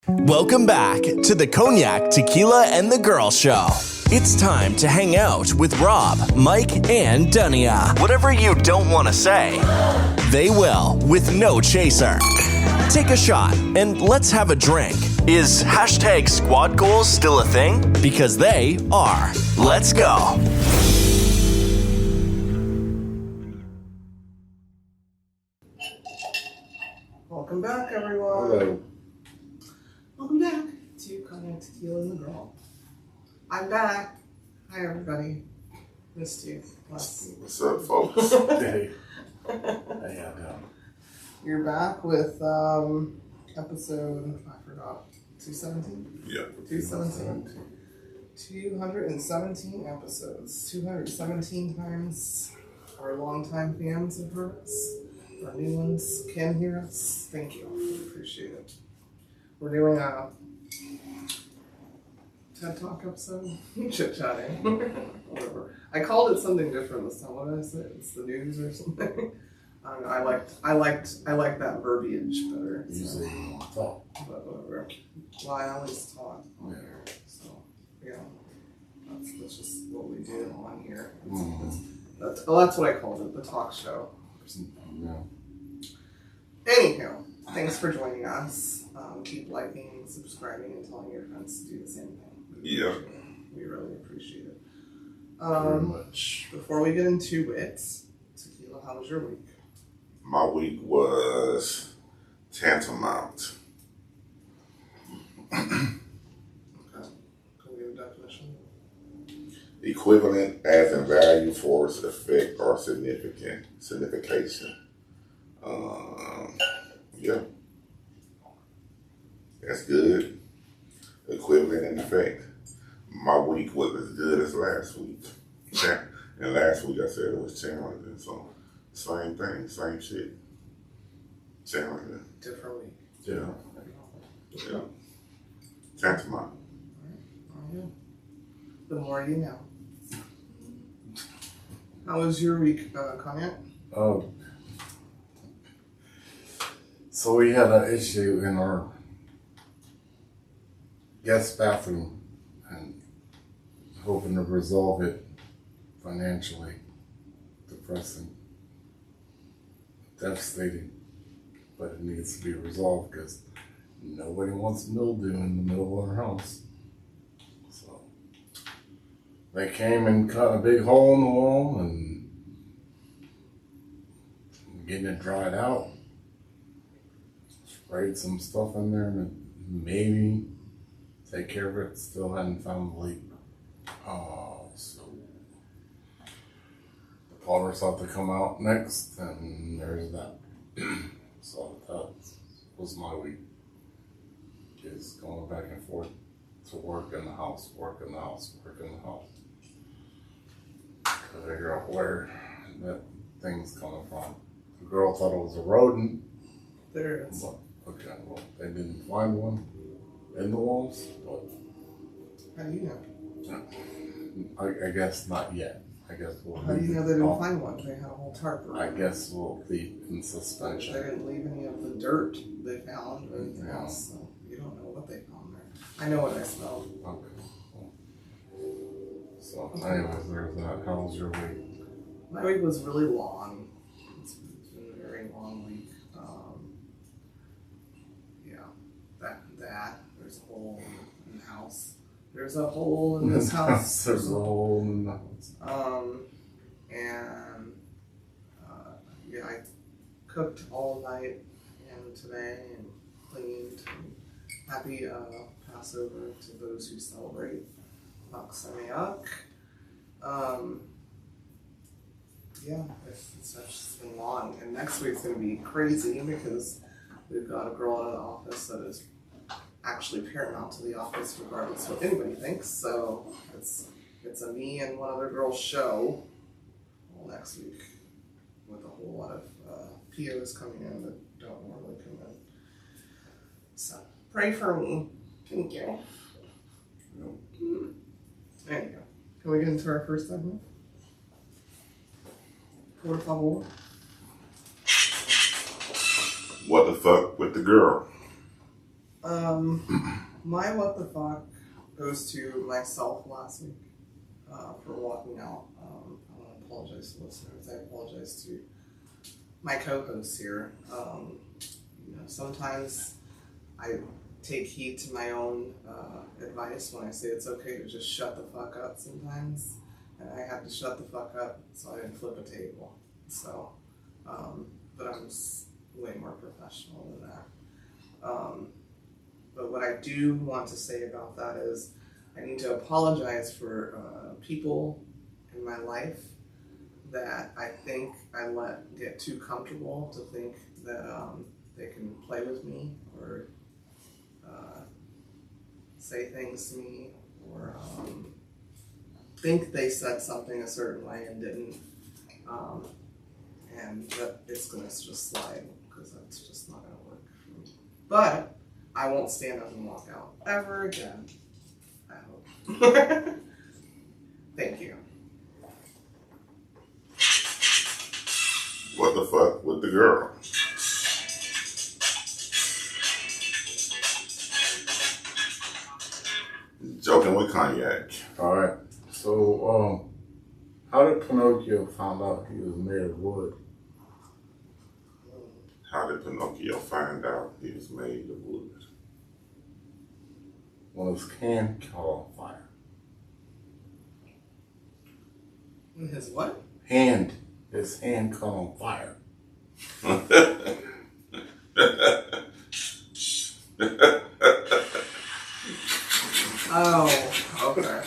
Welcome back to the Cognac, Tequila, and the Girl Show. It's time to hang out with Rob, Mike, and Dunya. Whatever you don't want to say, they will with no chaser. Take a shot and let's have a drink. Is hashtag squad goals still a thing? Because they are. Let's go. Welcome back, everyone. Hello. Welcome back to Cognac, Tequila, and the Girl. I'm back. Hi, everybody. Missed you. What's up, folks? Hey. How y'all doing? You're back with episode, I forgot, 217? Yeah. 217. 217 episodes. 217 times our longtime fans have heard us. Our new ones can hear us. Thank you. We appreciate it. We're doing a TED Talk episode. Chit Chatting. Whatever. I called it something different this time. What did I say? It's the news or something. I don't know. I like that verbiage better. Usually you don't talk. But whatever. Well, I always talk on Yeah. here. So yeah. That's just what we do on here. That's what I called it, the talk show. Yeah. Anyhow, thanks for joining us. Keep liking, subscribing, and telling your friends to do the same thing. We really appreciate it. Very much. Before we get into it, Tequila, how was your week? My week was tantamount. Okay. Can we get a definition? Equivalent as in value, force, effect, or signification. Yeah. That's good. Equivalent in effect. My week was as good as last week. And last week I said it was challenging, so same thing, same shit. Challenging. Different week. Yeah. Yeah. Tantamount. Alright. The more you know. How was your week, Cognac? Oh. So we had an issue in our guest bathroom and hoping to resolve it financially. Depressing. Devastating. But it needs to be resolved because nobody wants mildew in the middle of their house. So they came and cut a big hole in the wall and getting it dried out. Sprayed some stuff in there and maybe take care of it. Still hadn't found the leak. So the plumbers have to come out next, and there's that. So that was my week. Is going back and forth to work in the house, work in the house, work in the house. To figure out where that thing's coming from. The girl thought it was a rodent. There it is. Okay, well, they didn't find one in the walls, but How do you know? I guess not yet. I guess we'll How do you know they didn't find one? They had a whole tarp around I it. guess we'll be in They suspension. didn't leave any of the dirt they found or anything Yeah. else, so you don't know what they found there. I know what I smelled. Okay. Cool. So, anyways, there's that. How was your week? My week was really long. It's been a very long week. There's a hole in the house. There's a hole in this house. There's a hole in the house. I cooked all night and today and cleaned. And happy Passover to those who celebrate. Chag Sameach. It's just been long. And next week's going to be crazy because we've got a girl out of the office that is actually paramount to the office regardless of what anybody thinks. So it's a me and one other girl's show all next week with a whole lot of POs coming in that don't normally come in. So pray for me. Thank you. Anyhow, can we get into our first segment? Por favor. What the fuck with the girl? My what the fuck goes to myself last week for walking out. I want to apologize to listeners. I apologize to my co-hosts here. Sometimes I take heed to my own advice when I say it's okay to just shut the fuck up sometimes. And I had to shut the fuck up so I didn't flip a table. So, but I'm just way more professional than that. But what I do want to say about that is I need to apologize for people in my life that I think I let get too comfortable to think that they can play with me or say things to me or think they said something a certain way and didn't. And that it's going to just slide because that's just not going to work for me. But I won't stand up and walk out ever again. I hope. Thank you. What the fuck with the girl? Joking with Cognac. All right. So, how did Pinocchio find out he was made of wood? How did Pinocchio find out he was made of wood? When his can caught on fire. His what? His hand caught on fire. Oh, okay.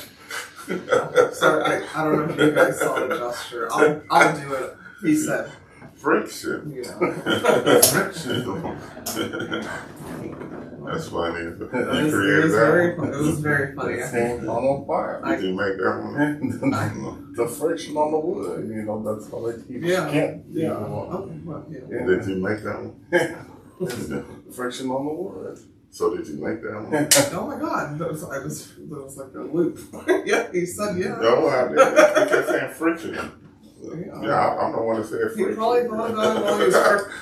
Sorry, I don't know if you guys saw the gesture. I'll do it. He said, Friction. you know. Friction. That's funny. You It created that one. was very funny. His hand caught on fire. Did you make that one? The friction on the wood, that's how they keep Yeah. can't. Yeah. Okay, well, yeah. Yeah. Did you make that one? Friction on the wood. So did you make that one? Oh my god, that was like a loop. Yeah, he said yeah. No, I didn't. You kept saying friction. Yeah. I'm the one that said He friction. probably thought about it while he was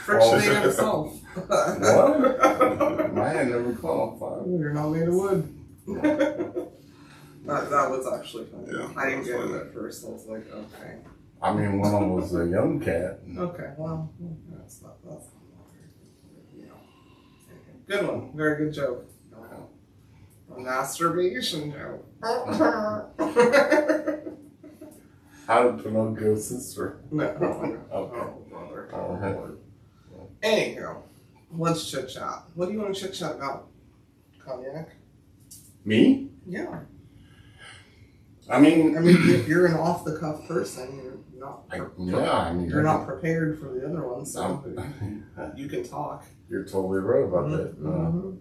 frictionating himself. What? My hand never caught on fire. You're not made of wood. That was actually funny. Yeah, I didn't that get was it funny. at first. I was like, okay. I mean, when I was a young cat. Okay, well, that's not very good. Good one. Very good joke. A masturbation joke. How did Pinocchio's sister? No, Okay. brother. Okay. Anyhow, let's chit chat. What do you want to chit chat about? Cognac? Me? Yeah. I mean, You're an off the cuff person. You're not. You're not prepared for the other one, so you can talk. You're totally right about that. Mm-hmm.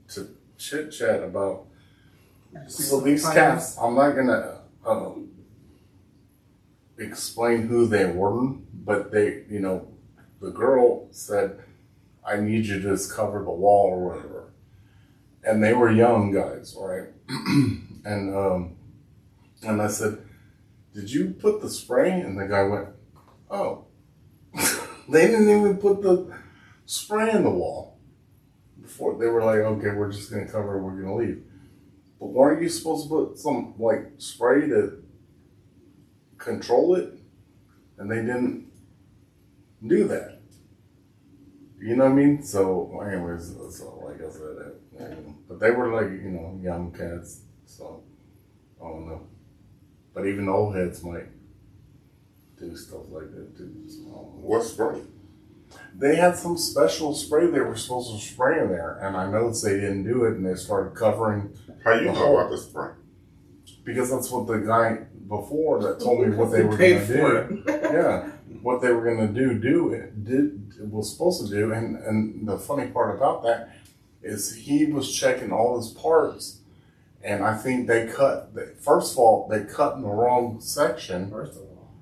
To chit chat about. See So some these findings? cats, I'm not gonna explain who they were, but they, the girl said, "I need you to just cover the wall or whatever," and they were young guys, right? and I said, "Did you put the spray?" And the guy went, "Oh." They didn't even put the spray in the wall before. They were like, "Okay, we're just gonna cover it. We're gonna leave." But weren't you supposed to put some spray to control it? And they didn't do that. You know what I mean? So, anyways, like I said, but they were young cats. So I don't know. But even the old heads might do stuff like that too. So, What spray? they had some special spray they were supposed to spray in there, and I noticed they didn't do it, and they started covering. How you know about the spray? Because that's what the guy before that told me what they were Paid going to for do. it. Yeah, what they were going to was supposed to do, and the funny part about that is he was checking all his parts, and I think they cut. First of all, they cut in the wrong section. First of all,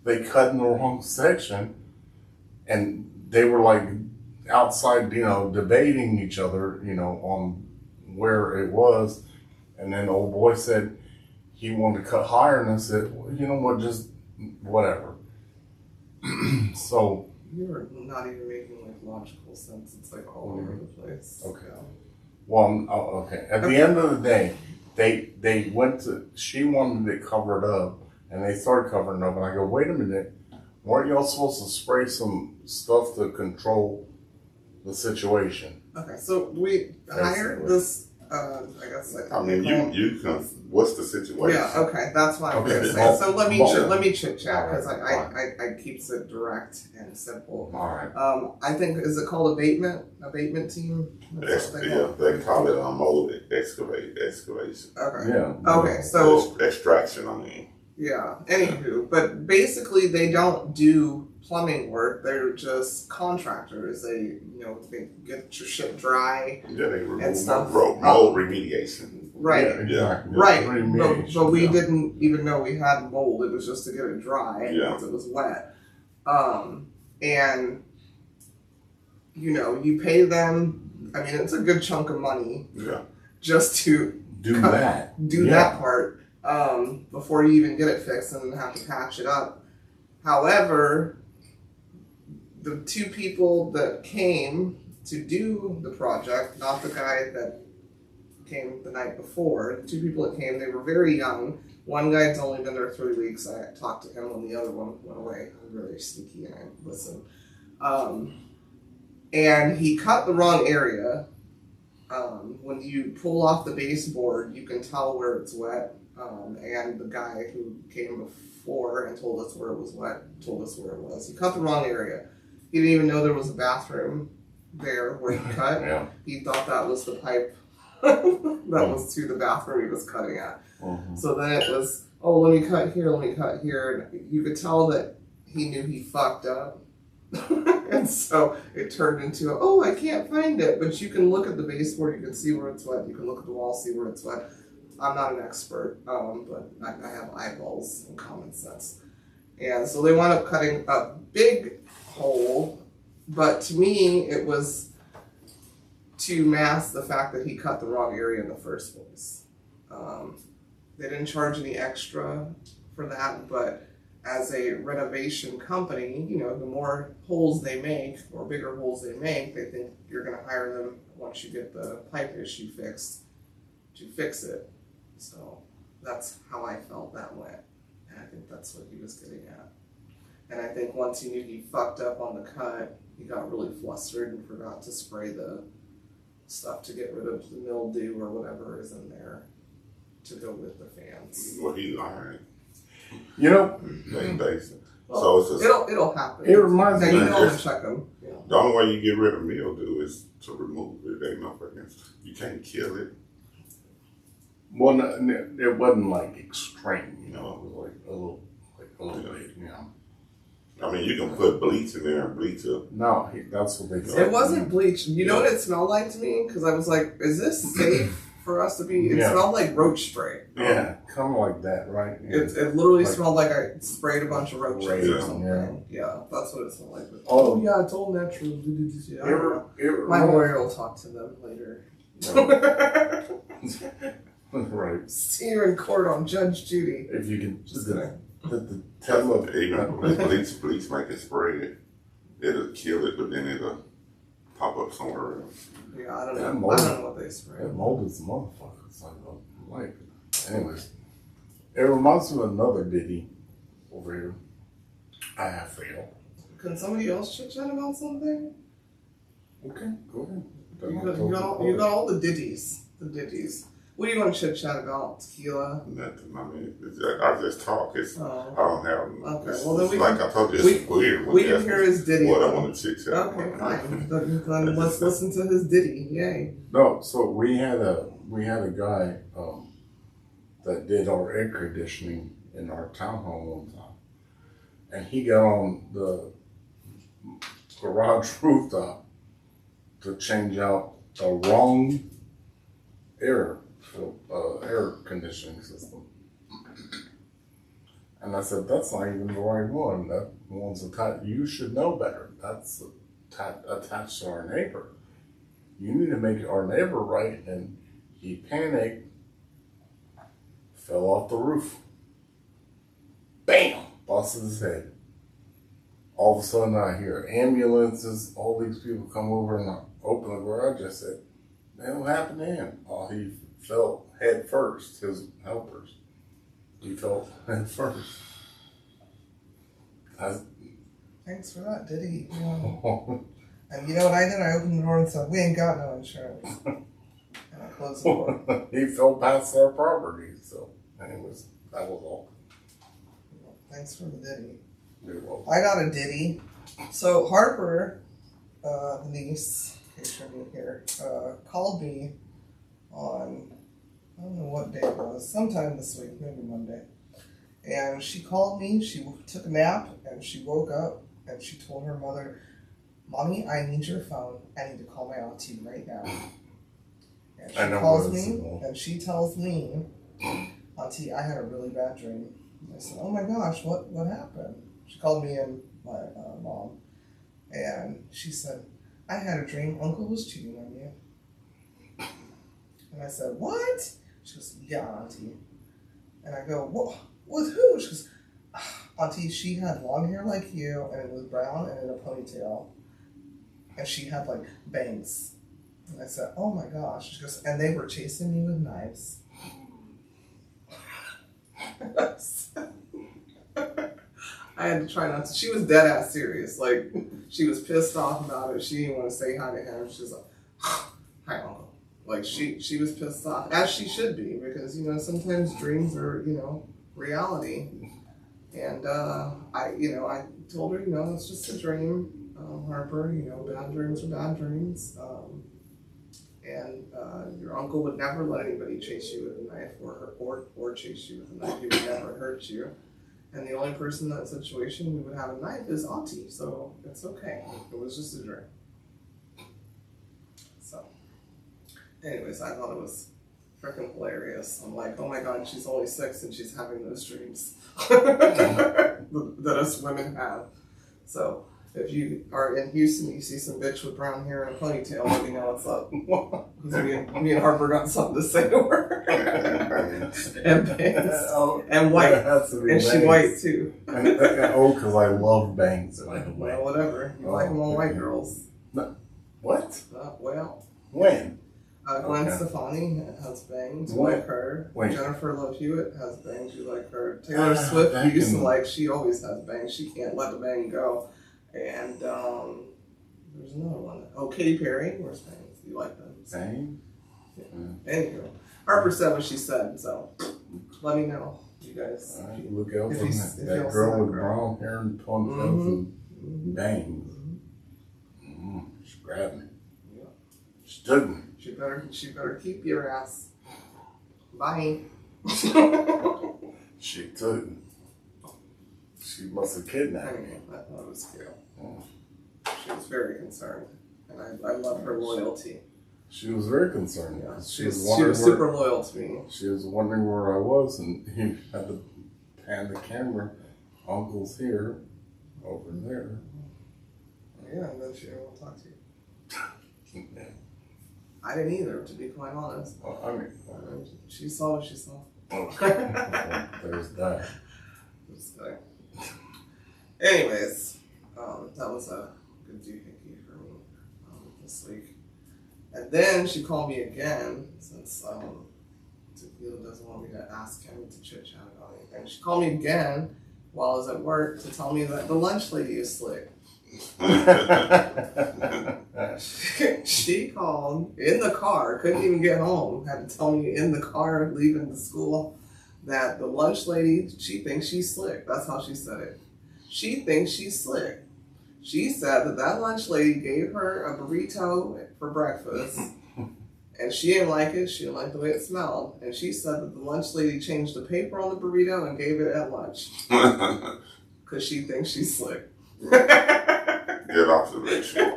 They cut in the wrong section, and they were outside, debating each other, on where it was. And then the old boy said he wanted to cut higher, and I said, well, you know what, just whatever. So You're not even making like logical sense. It's like all over the place. Okay. Yeah. Well, okay. At the end of the day, they went to. She wanted it covered up, and they started covering up. And I go, wait a minute, weren't y'all supposed to spray some stuff to control the situation? Okay, so we hired this. I guess like. I mean, you can. What's the situation? Yeah. Okay, that's what I'm Okay, gonna say. well, So let me chit chat because Alright, I keeps it direct and simple. All right. I think is it called abatement team? That's what they call it. They call it mold excavation. Okay. Yeah. Okay, so Extraction, I mean. yeah. Anywho, but basically they don't do plumbing work. They're just contractors. They they get your shit dry. Yeah, they remove stuff. mold remediation. Right. Yeah, exactly. Right, Remediation, but we yeah. didn't even know we had mold. It was just to get it dry because it was wet. And you pay them. I mean, it's a good chunk of money Yeah. just to Do that. do Yeah. that part before you even get it fixed and then have to patch it up. However, the two people that came to do the project, not the guy that came the night before, the two people that came, they were very young. One guy's only been there 3 weeks. I talked to him when the other one went away. I'm really sneaky and I listened. And he cut the wrong area. When you pull off the baseboard, you can tell where it's wet. And the guy who came before and told us where it was wet told us where it was. He cut the wrong area. He didn't even know there was a bathroom there where he cut. Yeah. He thought that was the pipe that was to the bathroom he was cutting at. Mhm. So then it was, oh, let me cut here. And you could tell that he knew he fucked up. And so it turned into, oh, I can't find it. But you can look at the baseboard, you can see where it's wet. You can look at the wall, see where it's wet. I'm not an expert, but I have eyeballs and common sense. And so they wound up cutting a big hole. But to me, it was to mask the fact that he cut the wrong area in the first place. They didn't charge any extra for that, but as a renovation company, the more holes they make, or bigger holes they make, they think you're going to hire them once you get the pipe issue fixed to fix it. So that's how I felt that went. And I think that's what he was getting at. And I think once he knew he fucked up on the cut, he got really flustered and forgot to spray the stuff to get rid of the mildew or whatever is in there to go with the fans. Well, he learned. Basic. Well, So it's it'll happen. It reminds now me you of know this. to check them. Yeah. the only way you get rid of mildew is to remove it. Ain't no fucking. You can't kill it. Well, no, it wasn't like extreme, it was like a little bit, I mean, you can put bleach in there and bleach it. No, that's what they said. It wasn't bleach. You know what it smelled like to me? Because I was like, is this safe for us to be? It smelled like roach spray. Yeah, kind of like that, right? Yeah. It literally Like- smelled like I sprayed a bunch of roaches or Yeah. something. Yeah, that's what it smelled like. Oh. Yeah, it's all natural. I don't know. It My lawyer will talk to them later. right. See you in court on Judge Judy. If you can Just the Even tell bleach make it spray. It'll kill it, but then it'll pop up somewhere else. Yeah, I don't That know. mold- I don't know what they spray. that mold is a motherfucker. It's like, anyways, it reminds me of another ditty over here. I have failed. Can somebody else chit chat about something? Okay, go ahead. You got all the ditties. The ditties. What do you want to chit chat about? Tequila? Nothing. I mean, I just talk. I Oh. don't have. Okay, It's, well, then we like can- I told you, we- it's weird. when We you can ask hear me his ditty. What I want to chit chat. Okay, fine. Then let's listen to his ditty. Yay. No, so we had a guy that did our air conditioning in our townhome one time, and he got on the garage rooftop to change out the wrong air conditioning system. And I said, that's not even the right one. That one's attached. You should know better. That's attached to our neighbor. You need to make our neighbor right. And he panicked, fell off the roof. Bam! Busted his head. all of a sudden I hear ambulances, all these people come over and I open the garage. I said, man, what happened to him? Oh, he fell head first, his helpers. He fell head first. Thanks for that, did he? And you know what I did? I opened the door and said, we ain't got no insurance. And I closed the door. He fell past our property, so anyways, that was all. Thanks for the ditty. You're welcome. I got a ditty. So Harper, the niece, in case you're new here, called me on, I don't know what day it was, sometime this week, maybe Monday. And she called me, she took a nap, and she woke up, and she told her mother, Mommy, I need your phone. I need to call my auntie right now. And she calls me, and she tells me, Auntie, I had a really bad dream. And I said, oh my gosh, what happened? She called me and my mom, and she said, I had a dream Uncle was cheating on you. And I said, what? She goes, yeah, Auntie. And I go, what? With who? She goes, Auntie, she had long hair like you, and it was brown and in a ponytail. And she had like bangs. And I said, oh my gosh. She goes, and they were chasing me with knives. I had to try not to. She was dead ass serious. Like, she was pissed off about it. She didn't want to say hi to him. She was like, hi, Uncle. Like, she was pissed off, as she should be, because, you know, sometimes dreams are, you know, reality. And I told her, you know, it's just a dream, Harper. You know, bad dreams are bad dreams. And your uncle would never let anybody chase you with a knife or chase you with a knife. He would never hurt you. And the only person in that situation who would have a knife is Auntie. So it's okay. It was just a dream. So, anyways, I thought it was freaking hilarious. I'm like, oh my God, she's only 6 and she's having those dreams that us women have. So, if you are in Houston, you see some bitch with brown hair and a ponytail, let me know what's up. me and Harper got something to say to her. And bangs. And white. And bangs. She white too. Because I love bangs. Well, whatever. You like them all white girls. No. What? Well. When? Gwen Stefani has bangs. You like her. Jennifer Love Hewitt has bangs. You like her. Taylor Swift, you used to like. She always has bangs. She can't let the bang go. And there's another one. Oh, Katy Perry wears bangs. You like them? Bangs? Yeah. Anyway, Harper said what she said, so let me know, you guys. All right, look out for that girl with brown hair and ponytails and bangs. She grabbed me. Yeah. Stood me. She better keep your ass. Bye. She took me. She must have kidnapped me. I thought it was cute. She was very concerned, and I love her loyalty. She was very concerned. Yeah, she was super loyal to me. She was wondering where I was, and he had to pan the camera. Uncle's here, over there. Yeah, and then she didn't want to talk to you. Yeah. I didn't either, to be quite honest. Well, I mean, she saw what she saw. Okay. There's that. Just kidding. Anyways, that was a good doohickey for me this week. And then she called me again, since Tequila doesn't want me to ask him to chit chat about anything. She called me again while I was at work to tell me that the lunch lady is slick. She called in the car, couldn't even get home, had to tell me in the car leaving the school that the lunch lady, she thinks she's slick. That's how she said it. She thinks she's slick. She said that lunch lady gave her a burrito for breakfast, and she didn't like it. She didn't like the way it smelled. And she said that the lunch lady changed the paper on the burrito and gave it at lunch. Because she thinks she's slick. Get off the ritual.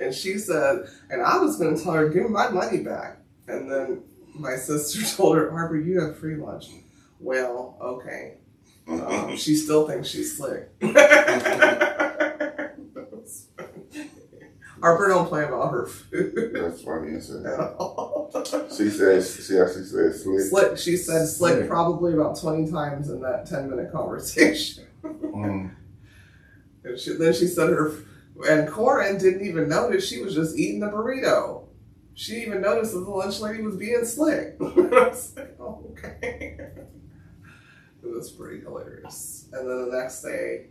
And she said, and I was going to tell her, give me my money back. And then my sister told her, Harper, you have free lunch. Well, okay. She still thinks she's slick. Harper don't play about her food. That's funny, isn't it? She actually said slick. She said slick probably about 20 times in that 10-minute conversation. And then she said and Corin didn't even notice she was just eating the burrito. She didn't even noticed that the lunch lady was being slick. I was like, oh, okay. It was pretty hilarious. And then the next day,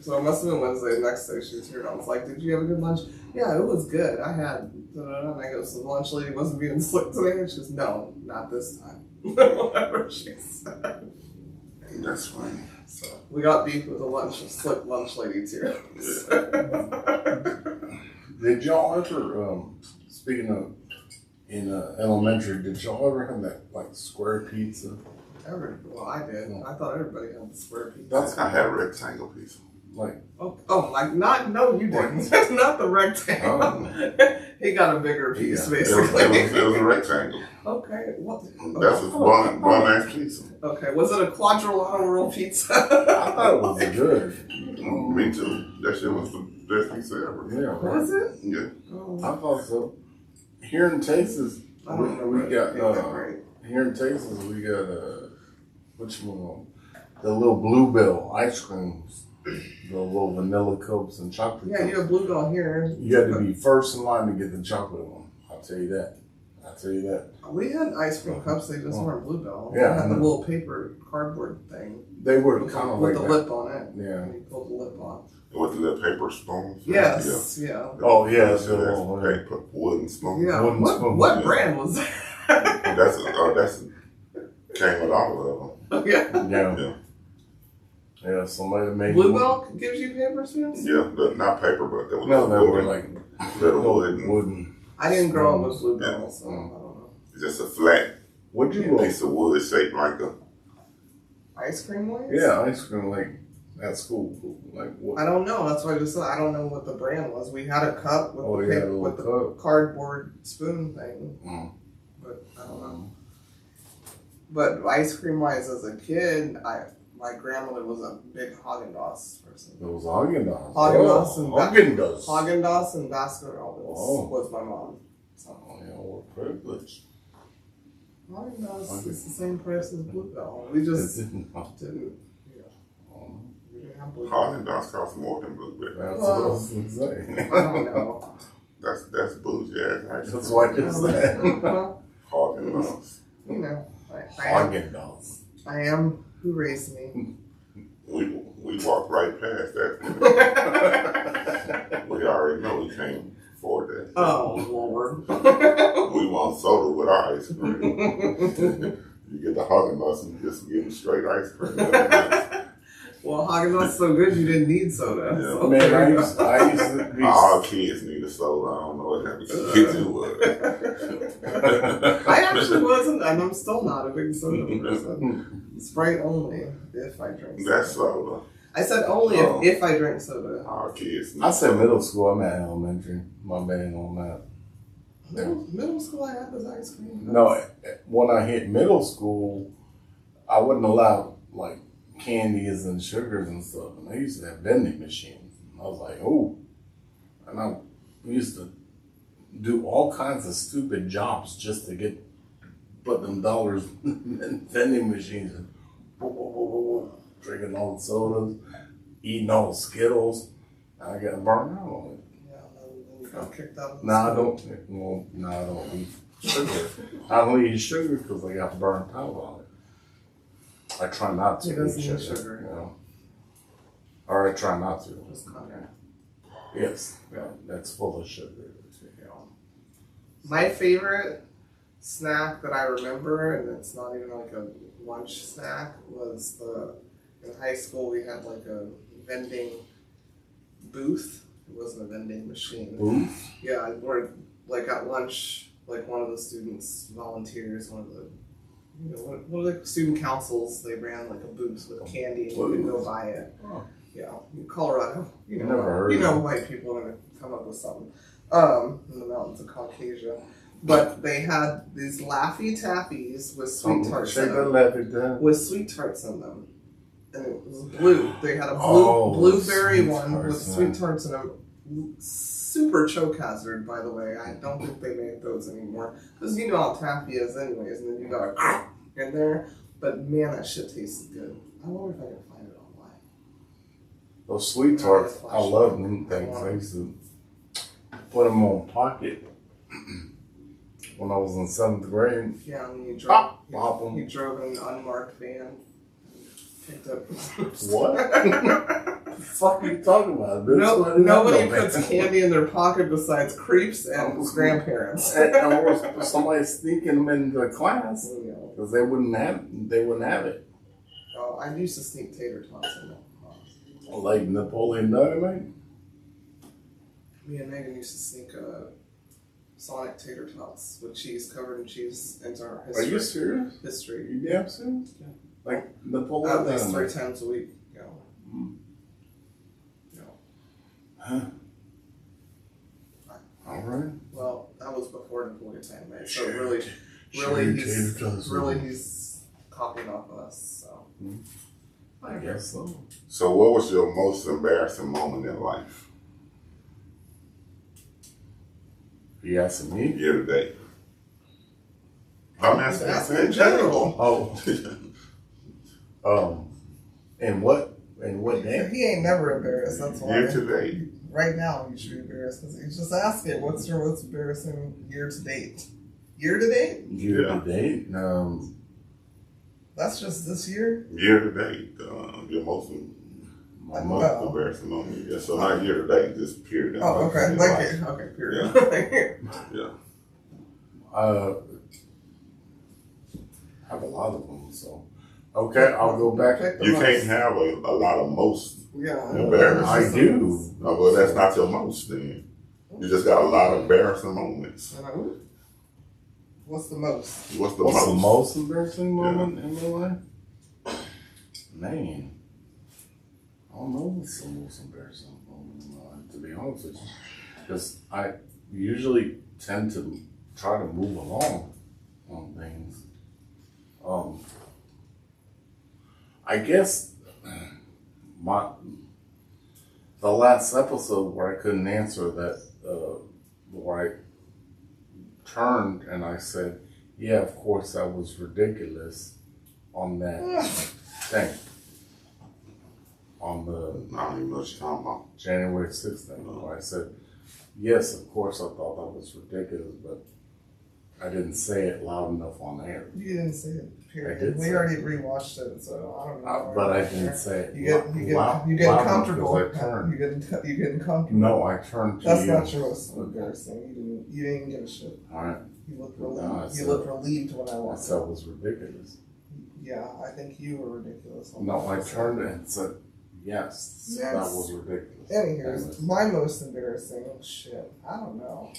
so it must have been Wednesday, the next day she was here, and I was like, did you have a good lunch? Yeah, it was good. I had, and I go, so the lunch lady wasn't being slick today? And she goes, no, not this time. Whatever she said. That's funny. So we got beef with the slick lunch lady too. Did y'all ever, speaking of in elementary, did y'all ever have that like square pizza? Well, I did. I thought everybody had the square pizza. I had a rectangle pizza. Like like no, you didn't. That's not the rectangle. Oh. He got a bigger piece, It basically. was a rectangle. Okay, what? That's a bun ass pizza. Okay, was it a quadrilateral roll pizza? I thought it was good. Me too. That shit was the best pizza ever. Yeah, right. Was it? Yeah. Oh, I thought so. Here in Texas, I don't know. we got Right. here in Texas we got which one? The little Bluebell ice creams, the little vanilla cups and chocolate. Yeah, cups. you have Bluebell here. You had to be first in line to get the chocolate one. I'll tell you that. We had ice cream cups. They just weren't Bluebell. Yeah, They had I the know. little paper cardboard thing They were with, kind of with like the that. lip on it. Yeah. And you pulled the lip off. With the little paper spoons. Yes. Yeah. Oh yeah, That's the a little, paper wooden spoon. Yeah. Wooden spoon. What Yeah. brand was that? That's came with all of Yeah. yeah. Yeah. Yeah, somebody made Bluebell gives you paper spoons? them. Yeah, not paper, but they were No, they were wooden. like little wooden. wooden. I didn't grow up with Bluebell, so I Mm. don't know. Just a flat What'd you piece of wood shaped like a. Ice cream ones? Yeah, ice cream like at school. Like what? I don't know. That's why I just said I don't know what the brand was. We had a cup with, Oh, the, you had paper, a with little the cup. cardboard spoon thing, Mm. but I don't know. But ice cream wise, as a kid, my grandmother was a big Haagen-Dazs person. It was Haagen-Dazs. Haagen-Dazs and Haagen-Dazs. Haagen-Dazs and Baskin Robbins Oh. was my mom. So Oh, yeah, we're privileged. Haagen-Dazs is the same price as Bluebell. We just It didn't. didn't- We didn't have Bluebell. Haagen-Dazs costs more than Blueberry. That's what I was gonna say. I don't know. That's bougie ass ice cream. That's why I just said. Well, Haagen-Dazs. you know, Haagen-Dazs. I am who raised me. We walked right past that. We already know we can't afford that. Oh Lord. We want soda with our ice cream. You get the Haagen-Dazs and you just get straight ice cream. Well, Haagen-Dazs is so good you didn't need soda. Yeah. So Man, there you I used to be. All kids need a soda. I don't know what happened to kids who was. I actually wasn't, and I'm still not a big soda person. Sprite only if I drink soda. That's soda. I said only Oh. if I drink soda. All kids need I said soda. middle school. I'm at elementary. My bad on that. Middle school, I had this ice cream. No, when I hit middle school, I wasn't allowed like candies and sugars and stuff. And they used to have vending machines. And I was like, oh. And I used to do all kinds of stupid jobs just to put them dollars in vending machines and drinking all the sodas, eating all the Skittles. I got burned out on it. Yeah, then you got kicked out of the No, I school. don't. Well, no, I don't eat sugar. I don't eat sugar because I got burnt out on it. I try not to He doesn't eat eat sugar. sugar. You know? Or I try not to. Just Cognac. Yes, yeah, that's full of sugar. My favorite snack that I remember, and it's not even like a lunch snack, was in high school we had like a vending booth. It wasn't a vending machine. Booth? Yeah, where like at lunch, like one of the students volunteers, one of the one of the student councils, they ran like a booth with candy and you could go buy it. Oh. Yeah, in Colorado. Never heard of it. White people are gonna come up with something. In the mountains of Caucasia. But they had these Laffy Taffies with sweet tarts in them. With sweet tarts in them. And it was blue. They had a blueberry sweet one with tarts, sweet tarts in them. Super choke hazard, by the way. I don't think they make those anymore. Because you know how taffy is anyways, and then you got a in there. But man, that shit tasted good. I wonder if I can find it online. Those sweet tarts, I love them things. I used to put them on pocket when I was in 7th grade. Yeah, when you Pop drove, them. you drove in an unmarked van. Picked up. What? The fuck are you talking about? Nobody puts candy in their pocket besides creeps and grandparents. Or somebody sneaking them into class because they wouldn't have it. Oh, I used to sneak tater tots in my class. Like Napoleon Dynamite. Me and Megan used to sneak Sonic tater tots with cheese, covered in cheese, into our history. Are you serious? History. You damn serious? Yeah. Like Napoleon At least Dynamite. 3 times a week. Yeah. Yeah. Huh. All right. Well, that was before Napoleon Dynamite, so really he's copying off of us. So. I guess so. So, what was your most embarrassing moment in life? You asking me? Year to date. I'm asking in general. Oh. And what day? He ain't never embarrassed. That's why. Year to date. Right now, you should be embarrassed because he's just asking, "What's embarrassing year to date?" Year to date? Year to date? That's just this year. Year to date. Your most embarrassing moment. Yeah, so not year to date, just period. Oh, okay. Thank you. Okay, period. Yeah. I have a lot of them, so. Okay, I'll go back. You can't have a lot of most Yeah. embarrassing. I do. Oh, well, that's not your most then. You just got a lot of embarrassing moments. What's the most? What's the What's most? the most embarrassing moment in my life? Man. I don't know what's the most embarrassing moment in my life, to be honest with you. Because I usually tend to try to move along on things. I guess the last episode where I couldn't answer that, where I turned and I said, yeah, of course that was ridiculous on that thing. On the I don't even know what you're talking about. January 6th thing, where I said, yes, of course I thought that was ridiculous, but I didn't say it loud enough on air. You didn't say it. Period. I did We say already rewatched it, so I don't know. But I didn't say it. You get loud comfortable. enough 'cause I turned. You getting comfortable. No, I turned to That's you. not your most embarrassing. You didn't give a shit. All right. You looked relieved. No, I You said- looked relieved when I I walked said up. it was ridiculous. Yeah, I think you were ridiculous. No, I turned and said, yes, that Yes. was ridiculous. Anywho, my most embarrassing shit. I don't know.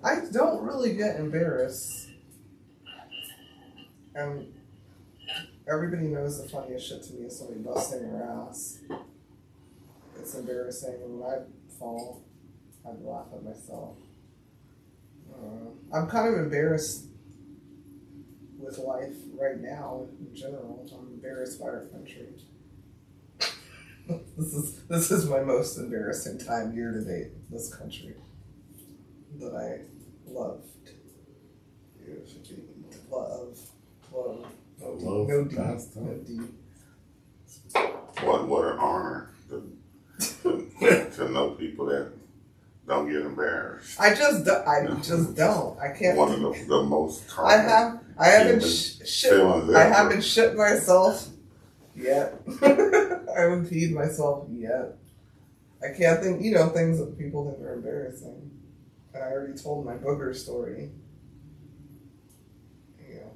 I don't really get embarrassed. And everybody knows the funniest shit to me is somebody busting their ass. It's embarrassing. When I fall, I laugh at myself. I'm kind of embarrassed with life right now in general. I'm embarrassed by our country. This is my most embarrassing time year to date. This country that I loved. Love. No D. No D. What an honor to know people that don't get embarrassed. I just don't. I can't. One of the most I common. haven't shit. feelings I ever. haven't shit myself yet. I haven't peed myself yet. I can't think. Things that people think are embarrassing. And I already told my booger story.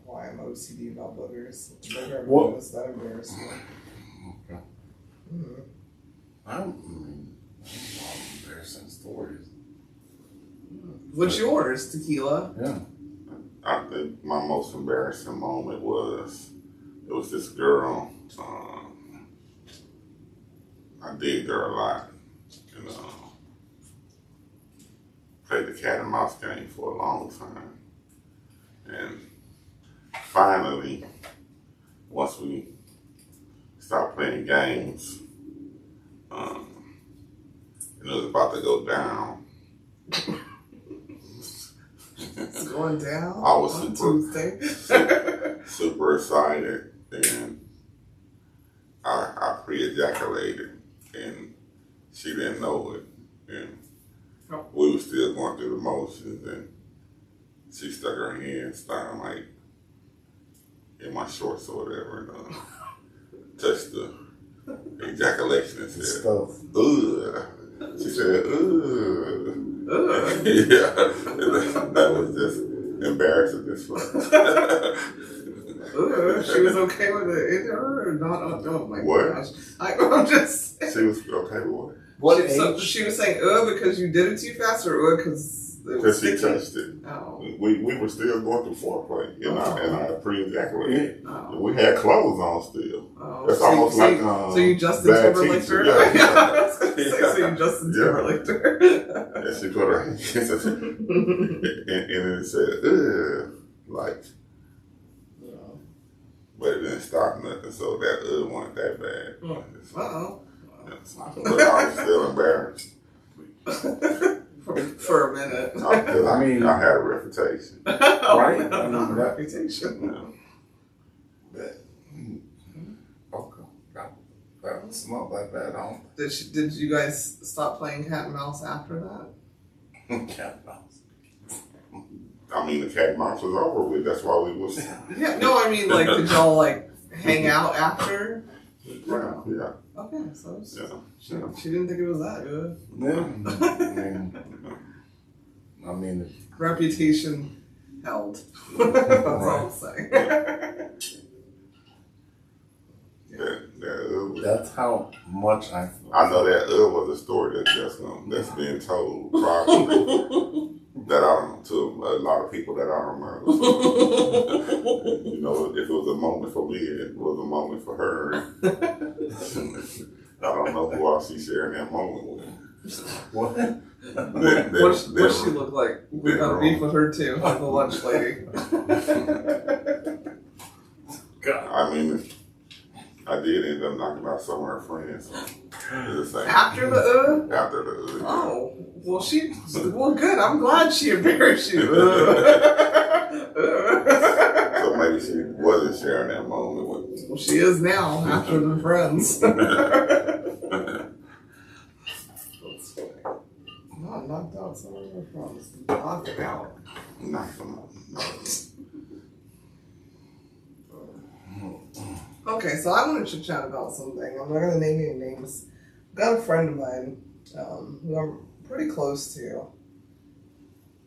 Why I'm OCD about boogers. What? Is that embarrassing? Okay. I mean, a lot of embarrassing stories. What's yours, Tequila? Yeah. I think my most embarrassing moment was this girl. I digged her a lot, and played the cat and mouse game for a long time, and finally, once we stopped playing games, and it was about to go down. It's going down. I was on super- Tuesday. Super excited, and I pre-ejaculated, and still going through the motions, and she stuck her hands down like in my shorts or whatever, and touched the ejaculation and said, "Ugh." She said, "Ugh." Yeah, that was just embarrassing as fuck. She was okay with it in her or not? Oh my What? gosh. I'm just saying. She was okay with what? What age? So she was saying, because you did it too fast, or because it was Because she sticky? touched it. Oh. We were still going through foreplay in our pre-ejaculate. Oh. We had clothes on still. Oh. That's So almost so like so you Justin bad Timberlake teacher. her? Yeah. I was gonna say, so you Justin Yeah. Timberlake her. And she put her hands and then it said, "Ugh," like, but it didn't stop nothing. So that wasn't that bad. Uh-oh. But I was still embarrassed. For a minute. Because I mean- I had a reputation. Right? Not a that- reputation. But Okay. That's not that bad. I Did you guys stop playing cat and mouse after that? don't cat mouse. I mean, the cat and mouse was over with. That's why we was. Yeah. No, I mean, like, did y'all like hang out after? Yeah. Okay, so Yeah. she didn't think it was that good. I mean, Reputation held. That's all I'm saying. That that's how much I. I know that was a story that's being told probably that I don't know to a lot of people that I don't know. You know, if it was a moment for me, it was a moment for her. I don't know who else she's sharing that moment with. What? What she look like? We got beef with her too, the lunch lady. God. I mean, I did end up knocking out some of her friends. So it's the same. After the After the Oh, well, good. I'm glad she embarrassed you. So maybe she wasn't sharing that moment with me. Well, she is now after the friends. No, knocked out some of her friends. Knocked it out. Knock them out. Okay, so I want to chit chat about something. I'm not going to name any names. I've got a friend of mine who I'm pretty close to,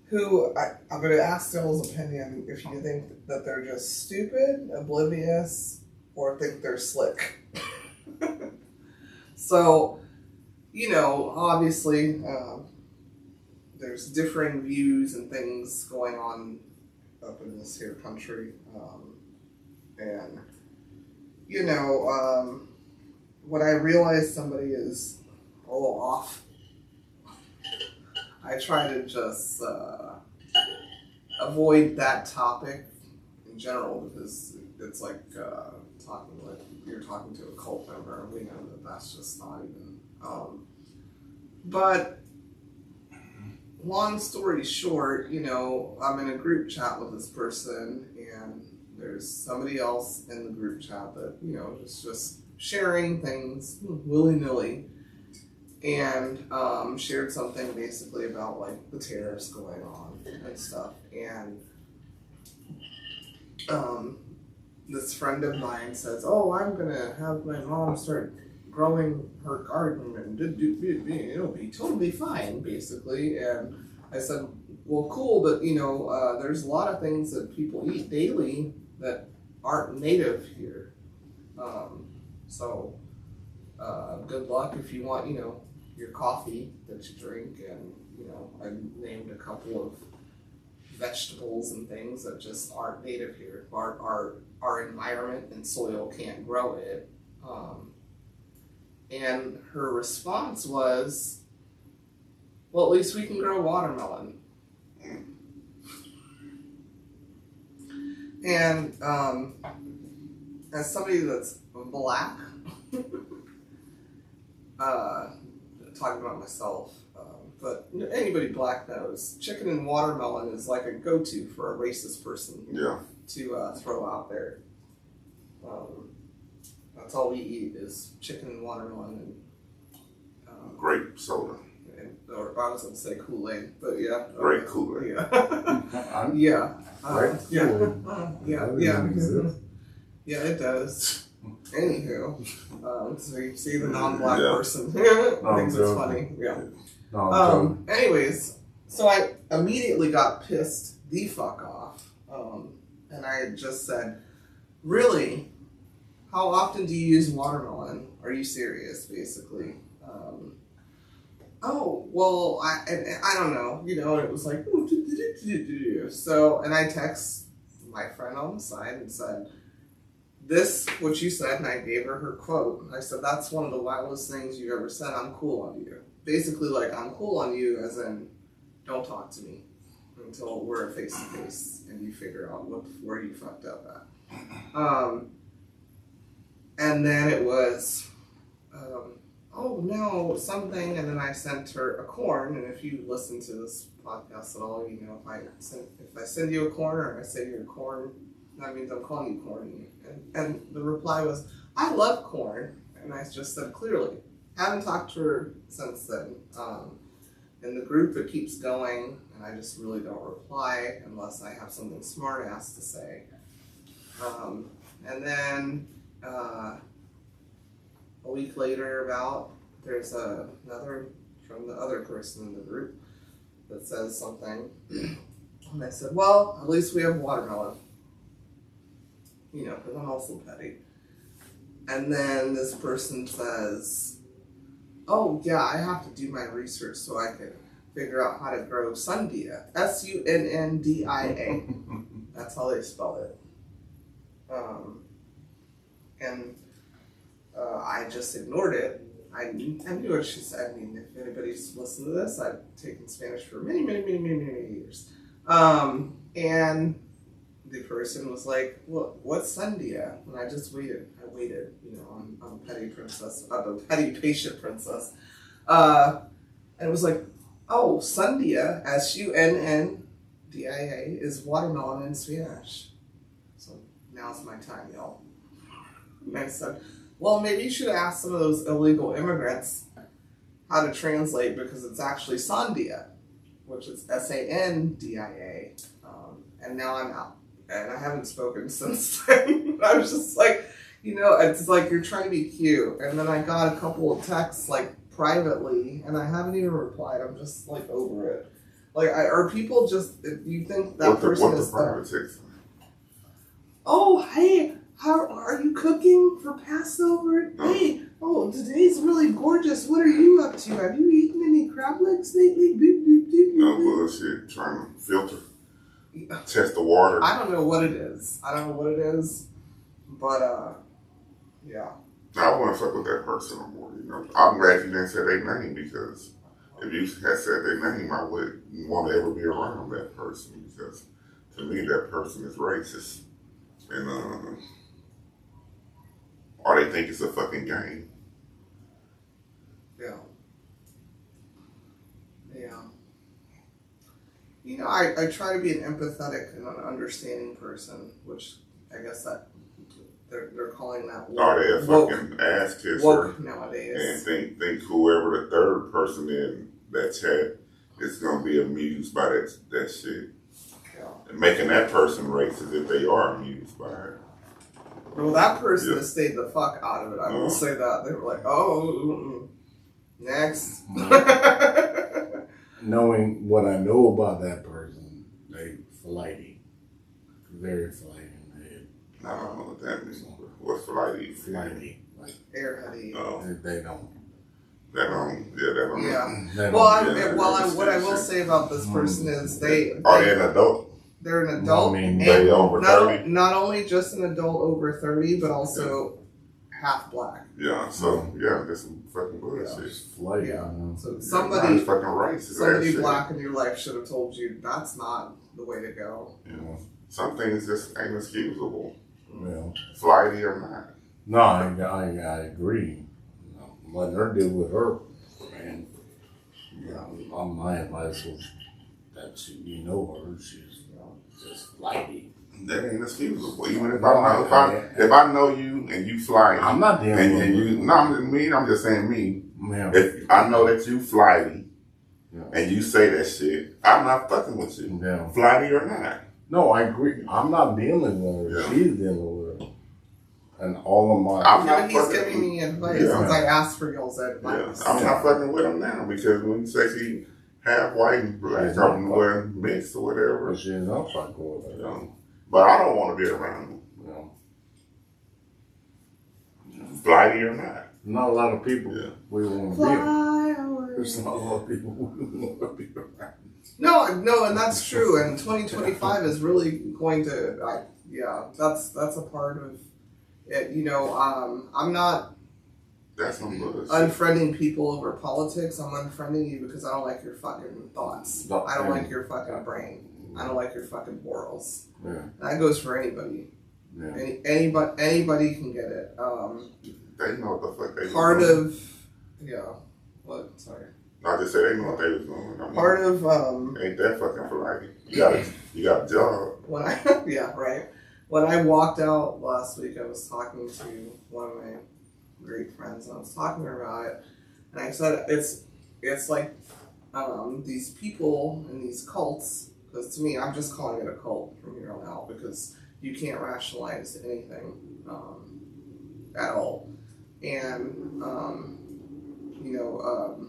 who I'm going to ask y'all's opinion if you think that they're just stupid, oblivious, or think they're slick. So, obviously, there's differing views and things going on up in this here country. And when I realize somebody is a little off, I try to just avoid that topic in general, because it's like you're talking to a cult member, and we know that that's just not even. But long story short, I'm in a group chat with this person, and there's somebody else in the group chat that, is just sharing things willy-nilly, and shared something basically about, like, the tariffs going on and stuff. And this friend of mine says, "Oh, I'm going to have my mom start growing her garden, and it'll be totally fine," basically. And I said, "Well, cool, but, there's a lot of things that people eat daily that aren't native here. So good luck if you want, your coffee that you drink." And, I named a couple of vegetables and things that just aren't native here. Our environment and soil can't grow it. And her response was, "Well, at least we can grow watermelon." And as somebody that's black, talking about myself, but anybody black knows chicken and watermelon is like a go-to for a racist person to throw out there. That's all we eat is chicken and watermelon and Grape soda. and or I was going to say Kool-Aid, but yeah. Great Kool-Aid. Yeah. Yeah. Right? Yeah. Yeah, it does. Anywho, so you see the non-black person thinks it's funny. Yeah. Anyways, so I immediately got pissed the fuck off. And I just said, really? How often do you use watermelon? Are you serious, basically? Oh, well, I don't know. You know, and it was like, so, and I text my friend on the side and said, this, what you said, and I gave her her quote. I said, that's one of the wildest things you've ever said. I'm cool on you. Basically, like, I'm cool on you as in, don't talk to me until we're face to face and you figure out where you fucked up at. And then it was, oh no, something, and then I sent her a corn, and if you listen to this podcast at all, you know, if I send you a corn or if I say you're a corn, that means I'm calling you corny. And the reply was, I love corn, and I just said clearly. Haven't talked to her since then. In the group, it keeps going, and I just really don't reply unless I have something smart ass to say. And then a week later, there's another from the other person in the group that says something, and I said, well, at least we have watermelon. You know, because I'm also petty. And then this person says, oh, yeah, I have to do my research so I can figure out how to grow Sundia. Sundia. That's how they spell it. And I just ignored it. I knew what she said. I mean, if anybody's listened to this, I've taken Spanish for many years. And the person was like, well, what's Sundia? And I just waited. You know, I'm a petty princess. I'm a petty patient princess. And it was like, oh, Sundia, Sundia, is watermelon in Spanish. So now's my time, y'all. And I said, well, maybe you should ask some of those illegal immigrants how to translate, because it's actually Sandia, which is Sandia. And now I'm out. And I haven't spoken since then. I was just like, you know, it's like you're trying to be cute. And then I got a couple of texts, like, privately, and I haven't even replied. I'm just, like, over it. Like, are people just, you think that person is... private text? Oh, hey, how are you cooking for Passover? Hey, oh, today's really gorgeous. What are you up to? Have you eaten any crab legs lately? No bullshit. Trying to filter. Test the water. I don't know what it is. But, yeah. I want to fuck with that person no more, you know. I'm glad you didn't say their name, because if you had said their name, I wouldn't want to ever be around that person, because to me, that person is racist. And, or they think it's a fucking game. Yeah. Yeah. You know, I try to be an empathetic and an understanding person, which I guess that they're calling that woke. Or they a fucking ass kisser. Woke nowadays. And think whoever the third person in that chat is going to be amused by that shit. Yeah. And making that person racist if they are amused by it. Well, that person has stayed the fuck out of it. I will say that. They were like, oh, next. Knowing what I know about that person, they flighty. Very flighty. I don't know what that means. What's flighty? Flighty. Like, airheady. They don't. Yeah. What I will say about this person is are they an adult? They're an adult. They over 30? Not only just an adult over 30, but also half black. Yeah, so, that's some fucking bullshit. It's flighty. Yeah. So That's somebody fucking racist. Somebody black in your life should have told you that's not the way to go. You know, some things just ain't excusable. Well, Flighty or not. no, I agree. Letting her deal with her, and my advice was that you know her, she's just flighty. That ain't excusable. Even if I know you and you flighty, I'm not dealing with you. No, I'm just saying me. Yeah. If I know that you flighty, Yeah. and you say that shit, I'm not fucking with you. Yeah. Flighty or not. No, I agree. I'm not dealing with her. Yeah. She's dealing with her. And all of my... I'm Yeah, not he's fucking giving me advice Yeah. since I asked for y'all's Yeah. advice. I'm not fucking with him now because when you say she half white and black, Yeah. I'm wearing mixed or whatever. But she's not fucking with her. You know. But I don't want to be around him. Flighty or not. Not a lot of people we want to be around. Fly away. There's not a lot of people we want to be around. No, and that's true. And 2025 is really going to, that's a part of it. You know, I'm not That's some bullshit. unfriending people over politics. I'm unfriending you because I don't like your fucking thoughts. No, I don't like your fucking brain. I don't like your fucking morals. Yeah. That goes for anybody. Yeah. Anybody can get it. They know what the fuck they Part was doing. of, what? Sorry. I just said they know what they was doing. I mean, Part of, ain't that fucking flighty. You got a job. when I right. When I walked out last week, I was talking to one of my great friends, and I was talking to her about it, and I said it's like these people and these cults. Because to me, I'm just calling it a cult from here on out because you can't rationalize anything at all, and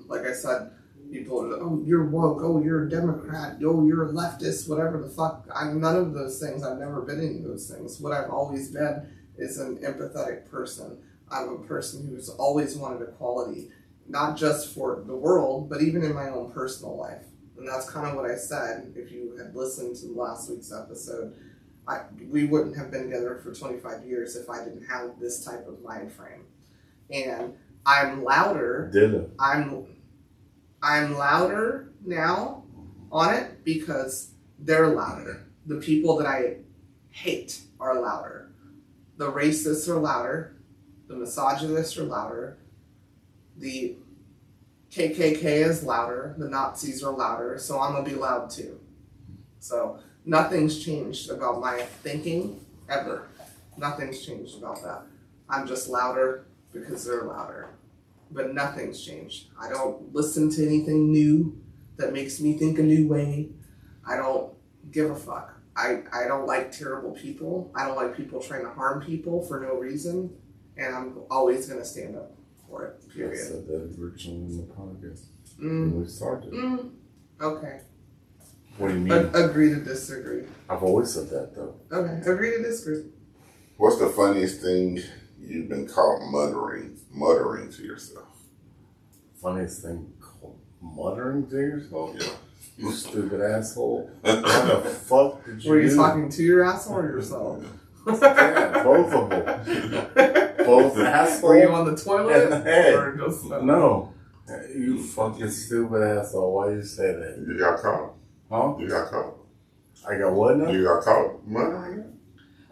like I said. People are, oh, you're woke, oh, you're a Democrat, oh, you're a leftist, whatever the fuck. I'm none of those things. I've never been any of those things. What I've always been is an empathetic person. I'm a person who's always wanted equality, not just for the world, but even in my own personal life. And that's kind of what I said. If you had listened to last week's episode, we wouldn't have been together for 25 years if I didn't have this type of mind frame. And I'm louder. Did it? I'm louder now on it because they're louder. The people that I hate are louder. The racists are louder. The misogynists are louder. The KKK is louder. The Nazis are louder. So I'm going to be loud too. So nothing's changed about my thinking ever. Nothing's changed about that. I'm just louder because they're louder. But nothing's changed. I don't listen to anything new that makes me think a new way. I don't give a fuck. I don't like terrible people. I don't like people trying to harm people for no reason. And I'm always going to stand up for it, period. I said that originally in the podcast when we started. Okay. What do you mean? Agree to disagree. I've always said that, though. Okay, agree to disagree. What's the funniest thing you've been caught muttering to yourself? Funniest thing called muttering to yourself? Yeah. You stupid asshole. What the fuck did you Were you do? talking to your asshole or yourself? Yeah, both of them. Both asshole. Were you on the toilet? and the head. Or just, No. You fucking stupid asshole. Why you say that? You got caught. Huh? You got caught. I got what now? You got caught muttering?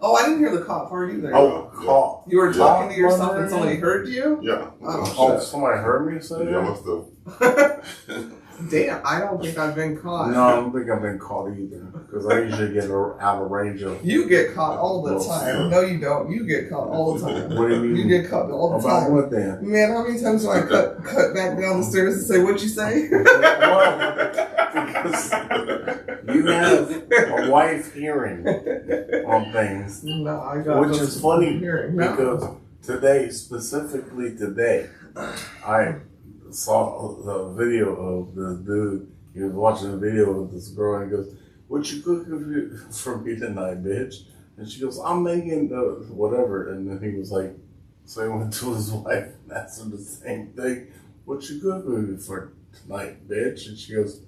Oh, I didn't hear the caught part either. Oh, Yeah. caught. You were talking to Yeah. yourself and somebody heard you? Yeah. Oh, somebody heard me say Yeah, that? must have. Damn, I don't think I've been caught. No, I don't think I've been caught either. Because I usually get out of range of. You get caught all the Well, time. No, you don't. You get caught all the time. What do you mean? You get caught all the About time. what then? Man, how many times do I cut back down the stairs and say, "What'd you say?" Well, because you have a wife hearing on things, No, I got which this is funny hearing. No. because today, specifically today, I saw the video of this dude. He was watching a video of this girl and he goes, "What you cooking for me tonight, bitch?" And she goes, "I'm making the whatever." And then he was like, so he went to his wife and asked her the same thing. "What you cooking for tonight, bitch?" And she goes,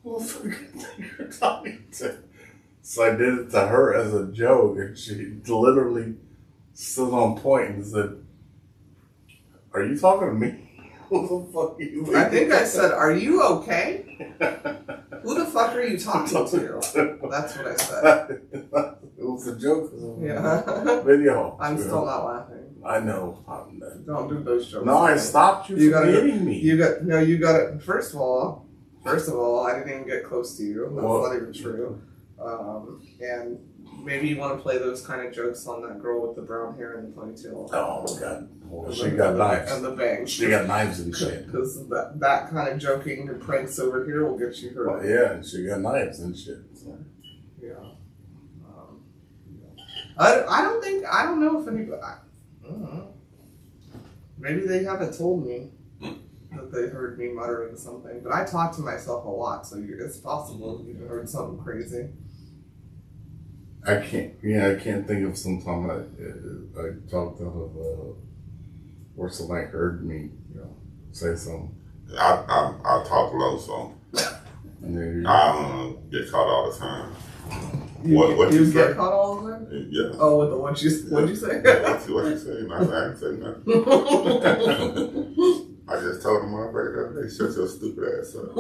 "Who the fuck you think you're talking to?" So I did it to her as a joke, and she literally stood on point and said, "Are you talking to me? Who the fuck are you?" I think I said, "Are you okay? Who the fuck are you talking to?" That's what I said. It was a joke. It was a Yeah. video. I'm still not laughing. I know. Don't do those jokes. No, I stopped you, You from gotta- hitting me. You got it. First of all, I didn't even get close to you. That's Well- not even true. And maybe you want to play those kind of jokes on that girl with the brown hair and the ponytail. Oh God, well, And she the- got knives. And the bangs. She got knives and shit. Because that kind of joking and pranks over here will get you hurt. Well, yeah, she got knives and shit. So. Yeah. I don't know if anybody. I don't know. Maybe they haven't told me that they heard me muttering something, but I talk to myself a lot, so it's possible you heard something crazy. I can't think of some time I talked out of where somebody heard me, say something. I talk low, so And then I get caught all the time. You What get you say? caught all the time? Yeah. Oh, with the what'd you say? What you say? I didn't say nothing. I just told him my brother the other day, shut your stupid ass up.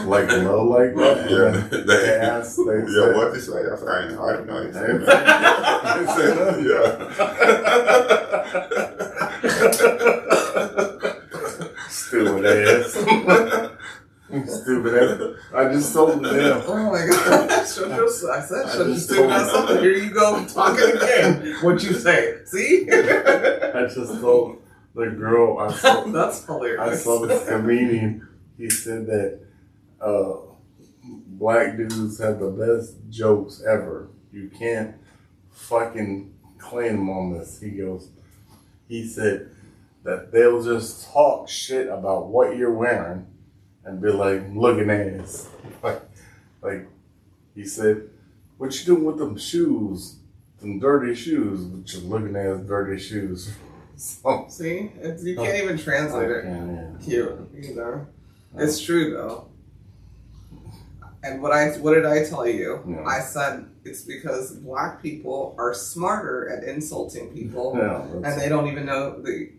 like low like that. Yeah. They asked. They Yeah, said, what you say? I said, I didn't know. I didn't say nothing. Yeah. Stupid ass. Stupid ass. I just told them. Oh my god. I said, shut your stupid ass up. Here you go talking again. What'd you say? See? I just told the girl That's hilarious. I saw this comedian. He said that black dudes have the best jokes ever. You can't fucking claim them on this. He said that they'll just talk shit about what you're wearing and be like, looking ass. Like he said, what you doing with them shoes? Them dirty shoes, with your looking ass dirty shoes. So, See? You can't even translate it cute either. It's true though. And what did I tell you? Yeah. I said it's because black people are smarter at insulting people, and they don't even know they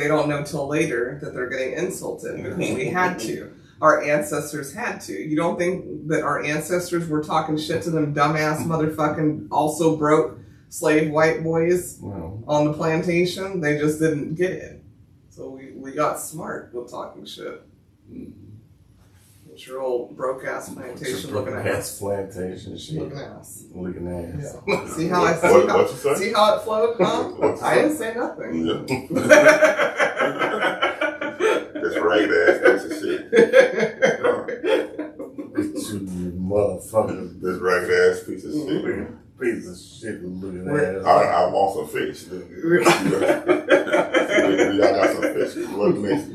don't know till later that they're getting insulted because we had to. Our ancestors had to. You don't think that our ancestors were talking shit to them dumbass motherfucking also broke slave white boys on the plantation? They just didn't get it. So we got smart with talking shit. It's your old broke ass plantation looking ass. Plantation shit. Looking ass. Looking ass. Yeah. See how see how it flowed, huh? I didn't say nothing. Yeah. This ragged ass piece of shit. You motherfucker. This ragged ass piece of shit. Piece of shit looking ass. I want some fish. Y'all got some fish.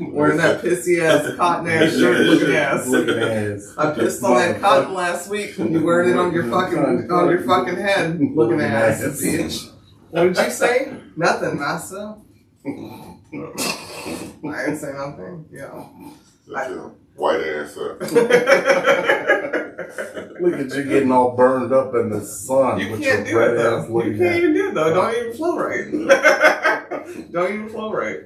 Wearing that pissy ass cotton ass shirt looking ass. Looking ass. I pissed on that cotton last week when you wearing it on your fucking head. Looking ass, bitch. What did you say? Nothing, Massa. I didn't say nothing. Yeah. White ass up. Look at you getting all burned up in the sun. You with can't do your it red though. ass You looking can't ass. even do it though. Don't even flow right. Don't even flow right.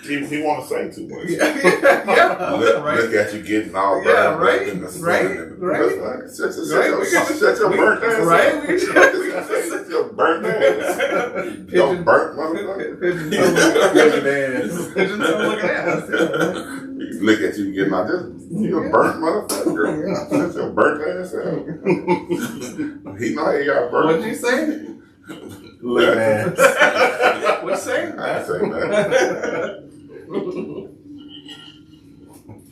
He want to say too much. Yeah. Look at you getting all burned up in the sun. Shut your burnt ass up. Right? Shut your burnt ass. Don't burnt motherfucker. Pigeon Looking ass. toe looking ass. Look at you getting out this. You a burnt motherfucker. Shut your burnt ass out. He know he got burnt. What'd you say? Looking ass. What'd you say? I ain't saying that.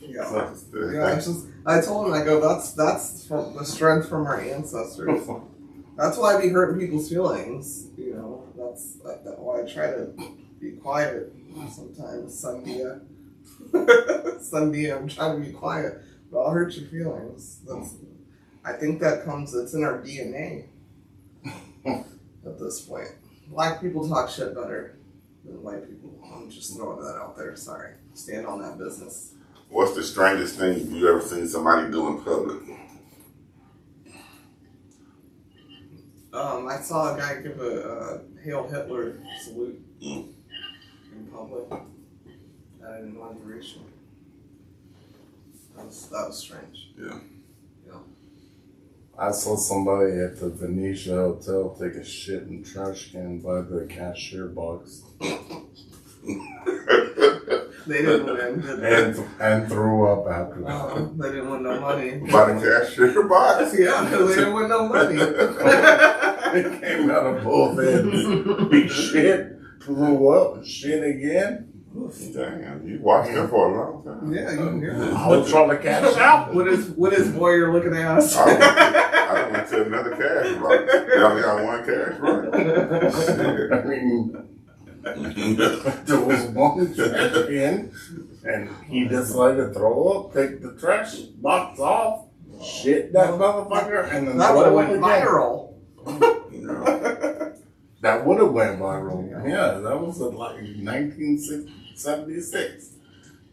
Yeah, it's just, I told him, I go, that's from the strength from our ancestors. That's why I be hurting people's feelings. You know, that's why I try to be quiet sometimes. Sunday, I'm trying to be quiet, but I'll hurt your feelings. I think it's in our DNA at this point. Black people talk shit better than white people. I'm just throwing that out there. Sorry. Stand on that business. What's the strangest thing you ever seen somebody do in public? I saw a guy give a Hail Hitler salute in public at an inauguration. That was strange. Yeah. I saw somebody at the Venetia Hotel take a shit in trash can by the cashier box. They didn't win, did they? And threw up after that. They didn't win no money. By the cashier box. Yeah, because they didn't win no money. It came out of both ends. Big shit, blew up, shit again. Damn, you watched them for a long time. Yeah, you can hear it. I was trying to cash out. What is warrior looking ass? I went to another cash box. They only got one cash box. I mean, there was one trash can, and he decided to throw up, take the trash box off, shit that motherfucker, and then That would throw have it went again. viral. That would have went viral. Yeah, that was in like 1976.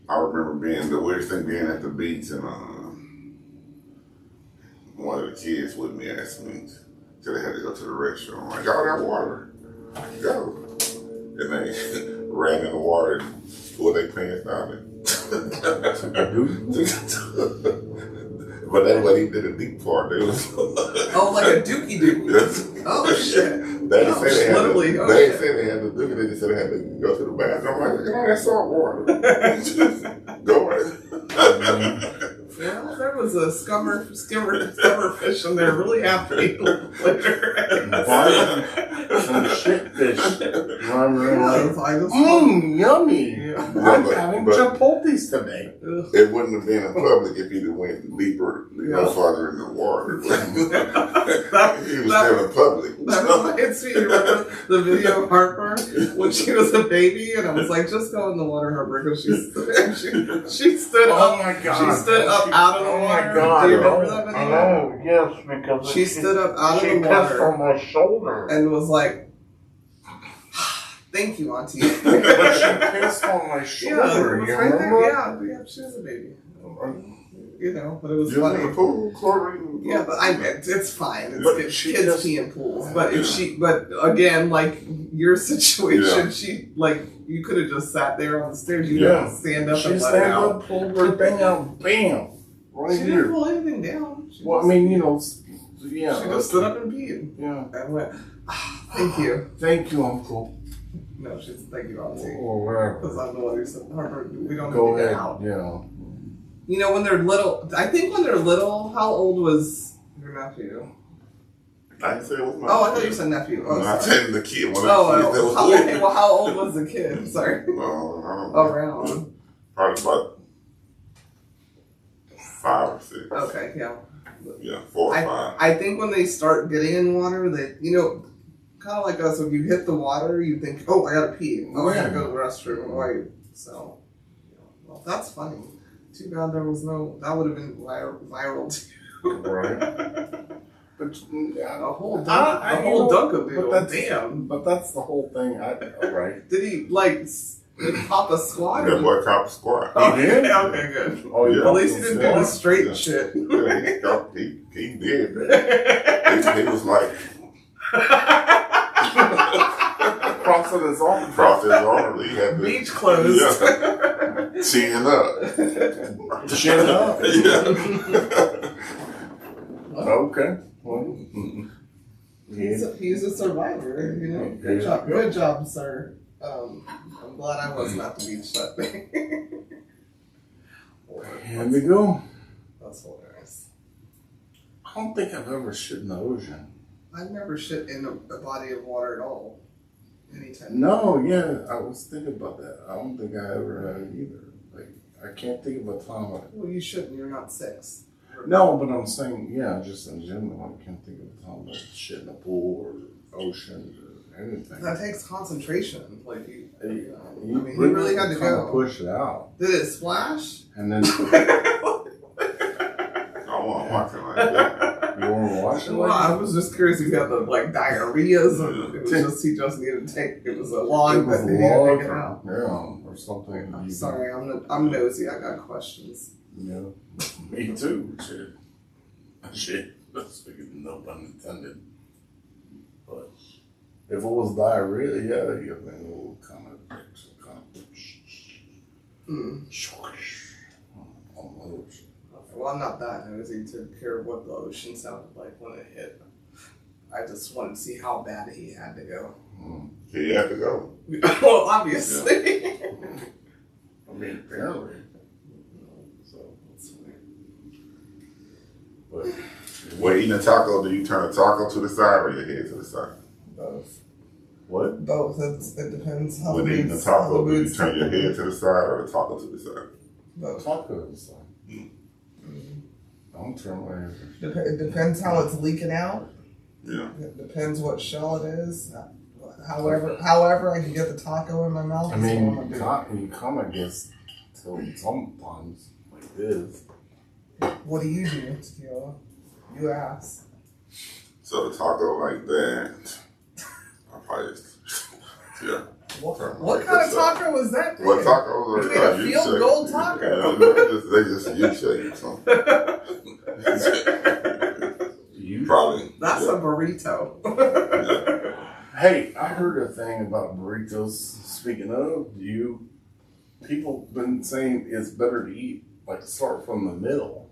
I remember being the weirdest thing being at the beach and one of the kids with me asked me till they had to go to the restroom. I'm like, y'all got water? Go. And they ran in the water and pulled their pants down. But that's what he did a deep part. It was Oh, like a dookie dookie. Oh shit. They didn't say they had literally. to, Oh, they shit. didn't say they had to do it. They just said they had to go to the bathroom. I'm like, look at all that salt water. Go right. Well, there was a skimmer fish in there really happy later. Some shit fish. Yummy. Yeah. I'm having chipotles today. It wouldn't have been in public if he'd have went deeper, farther in the water. He was still in public. That reminds me, you remember the video of Harper when she was a baby, and I was like, just go in the water, Harper, because she stood up. Oh my god. She stood up out of the Oh water. my god. Do you remember that video? I know, yes, because She stood up out of the she pissed water on my shoulder. and was like, thank you, Auntie. But she pissed on my Yeah, it shoulder, was you right there. remember? Yeah, she was a baby. You know, but it was You was in funny. the pool, chlorine. Yeah, but it's fine. It's But kids she kids pee in pools. But but again, like your situation, she like you could have just sat there on the stairs. You Yeah. didn't stand up She and let it stand out. up, pulled her thing out, bam, right She here. didn't pull anything down. She Well, I just, mean, you know, yeah. she just stood up and peed. Yeah. And went, thank you. Thank you, Uncle. No, she's thank you, Auntie. Or wherever. Because I'm the one who said, Harper, we don't Go need to ahead. get out. Yeah. You know, when they're little, I think when they're little, how old was your nephew? I didn't say it was my Oh, I thought you said nephew. Oh, I sorry. said the kid. One of the Oh, kids that was well, living. well, how old was the kid? Sorry. I don't know. Around. Probably about 5 or 6. Okay, yeah. Yeah, 4 or 5. I think when they start getting in water, they, you know, kind of like us, when you hit the water, you think, oh, I gotta pee. Oh, I gotta go to the restroom. Oh, so, well, that's funny. Too bad there was no, that would have been viral too. Right. But A whole dunk of it. But Damn. But that's the whole thing. Right. Did he, like, pop a squat? That boy cop squat. Oh, He did? Okay, good. Oh, Yeah. At least he didn't do the straight Yeah. shit. He did that. He was like Crossing his arms. crossed his arms. He had to, Beach clothes. Yeah. Chin up. Chin up. Yeah. Okay. Well, He's a survivor, you know. Good job, good job, sir. I'm glad I wasn't at the beach that day. Here we go. That's hilarious. I don't think I've ever shit in the ocean. I've never shit in a body of water at all. Anytime. No, yeah, I was thinking about that. I don't think I ever had it either. Like, I can't think of a time. Well, you shouldn't. You're not 6. No, but I'm saying, yeah, just in general, I can't think of a time like shit in a pool or ocean or anything. That takes concentration. Like you. You I mean, he really had to kinda go. push it out, Did it splash? and then I want watching like that. you want to wash it. Well, I was just curious if he had the like diarrheas, and it was just he just needed to take. It was a log It was that he needed to take it log, out. yeah, or something. I'm sorry, I'm nosy. I got questions. Yeah, me too. Shit. No pun intended. But if it was diarrhea, yeah, you think it will kind of Well, I'm not that nosy to care what the ocean sounded like when it hit. I just wanted to see how bad he had to go. He had to go. Well, obviously. I mean, apparently. So, but When eating a taco, do you turn a taco to the side or your head to the side? Both. what? Both. It depends how When the eating a mood's- taco, how do the you mood's turn your taken. head to the side or the taco to the side? Both. Tacos. Don't turn my head. It depends how it's leaking out. Yeah. It depends what shell it is. However, I can get the taco in my mouth. I that's mean, what I'm you gonna come against till sometimes like this. do. What do you do, Tequila? You ask. So the taco like that, I probably just, yeah. What Turn my kind head of to the side. taco was that? What then? tacos You are made a field U-shaped. goal taco. They just U-shaped. So. You Probably. That's yeah. a burrito. Yeah. Hey, I heard a thing about burritos. Speaking of, people been saying it's better to eat, like start from the middle.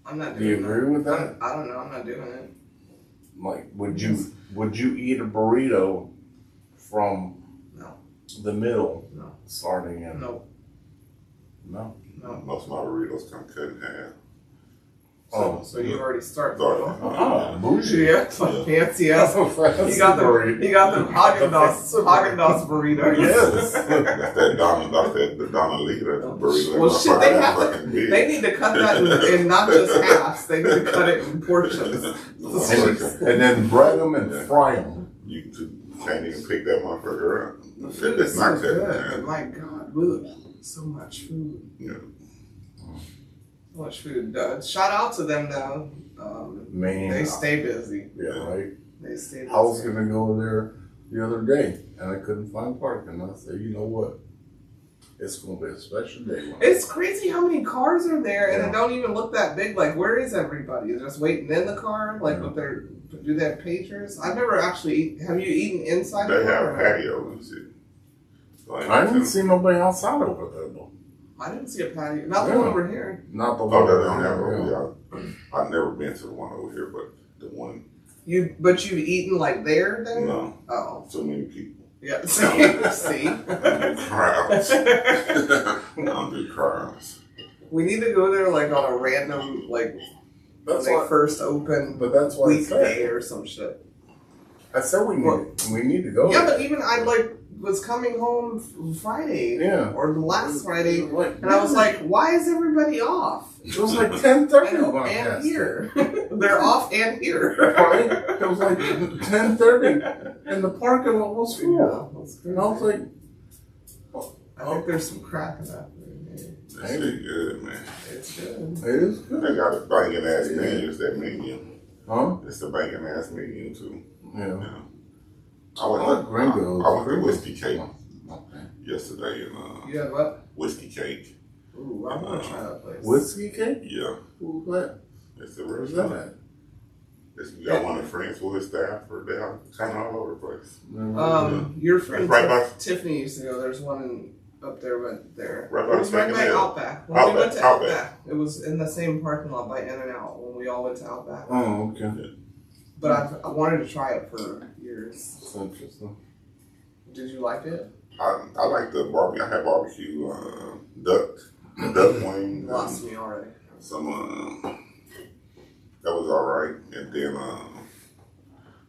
I'm not Do you doing agree with that? I don't know. I'm not doing it. Like, would you eat a burrito from No. the middle, No. starting in? No. No. No. Most of my burritos come cut in half. So you already start. Oh, bougie. Yeah, it's like fancy ass. You got the Haagen-Dazs burrito. Yes. That's the Donalita burrito. Well, shit, they have fucking to. big. They need to cut that in not just halves. They need to cut it in portions. And then bread them and fry them. You can't even pick that motherfucker up. The food That's is not so cut in good. half. But my God, ugh, so much food. Yeah. So much food. Shout out to them though. Man, They stay busy. yeah, right. They stay busy. I was gonna go there the other day and I couldn't find parking. I said, you know what? It's gonna be a special day. It's crazy how many cars are there and it don't even look that big. Like, where is everybody? They're just waiting in the car? Like, with their, do they have pagers? I've never actually have you eaten inside the They car? have patio and shit. Like, I didn't see nobody outside over there though. I didn't see a patio. Not the one over here. Not the Oh, one. they don't have over here. I've never been to the one over here, but the one, But you've eaten like there then? no, Oh. so many people. Yeah. See? I do crowds. I don't do crowds. We need to go there like on a random, like, when That's they why. first open But that's why I weekday said. or some shit. I said we need to go. Yeah, but even I was coming home Friday. Yeah. Or last Friday. Like, And I was like, why is everybody off? it was like 10:30 And here. They're off and here. Right? It was like 10:30 and the parking lot was full. Yeah, that's And I was like, I think there's some crack in that food. That shit good, man. It's good. it is good. They got a banging ass menu. It's that menu. Huh? It's the banging ass menu too. Yeah. Yeah. I Oh, went Gringo's. to Whiskey Cake Okay. yesterday and You had what? Whiskey Cake. Ooh, I want to try that place. Whiskey cake? Yeah. Who's that? It's the Where's that restaurant. at? We got one of friends with his staff for they are kind of all over the place. Your friend Right by- Tiffany used to go. There's one up there, but there. Right by It was the right by Mill. Outback. When we Outback, went to Outback. Outback, it was in the same parking lot by In-N-Out when we all went to Outback. Oh, okay. But I wanted to try it for years. That's interesting. Did you like it? I like the barbecue. I had barbecue duck wing. You lost me already. Some that was all right, and then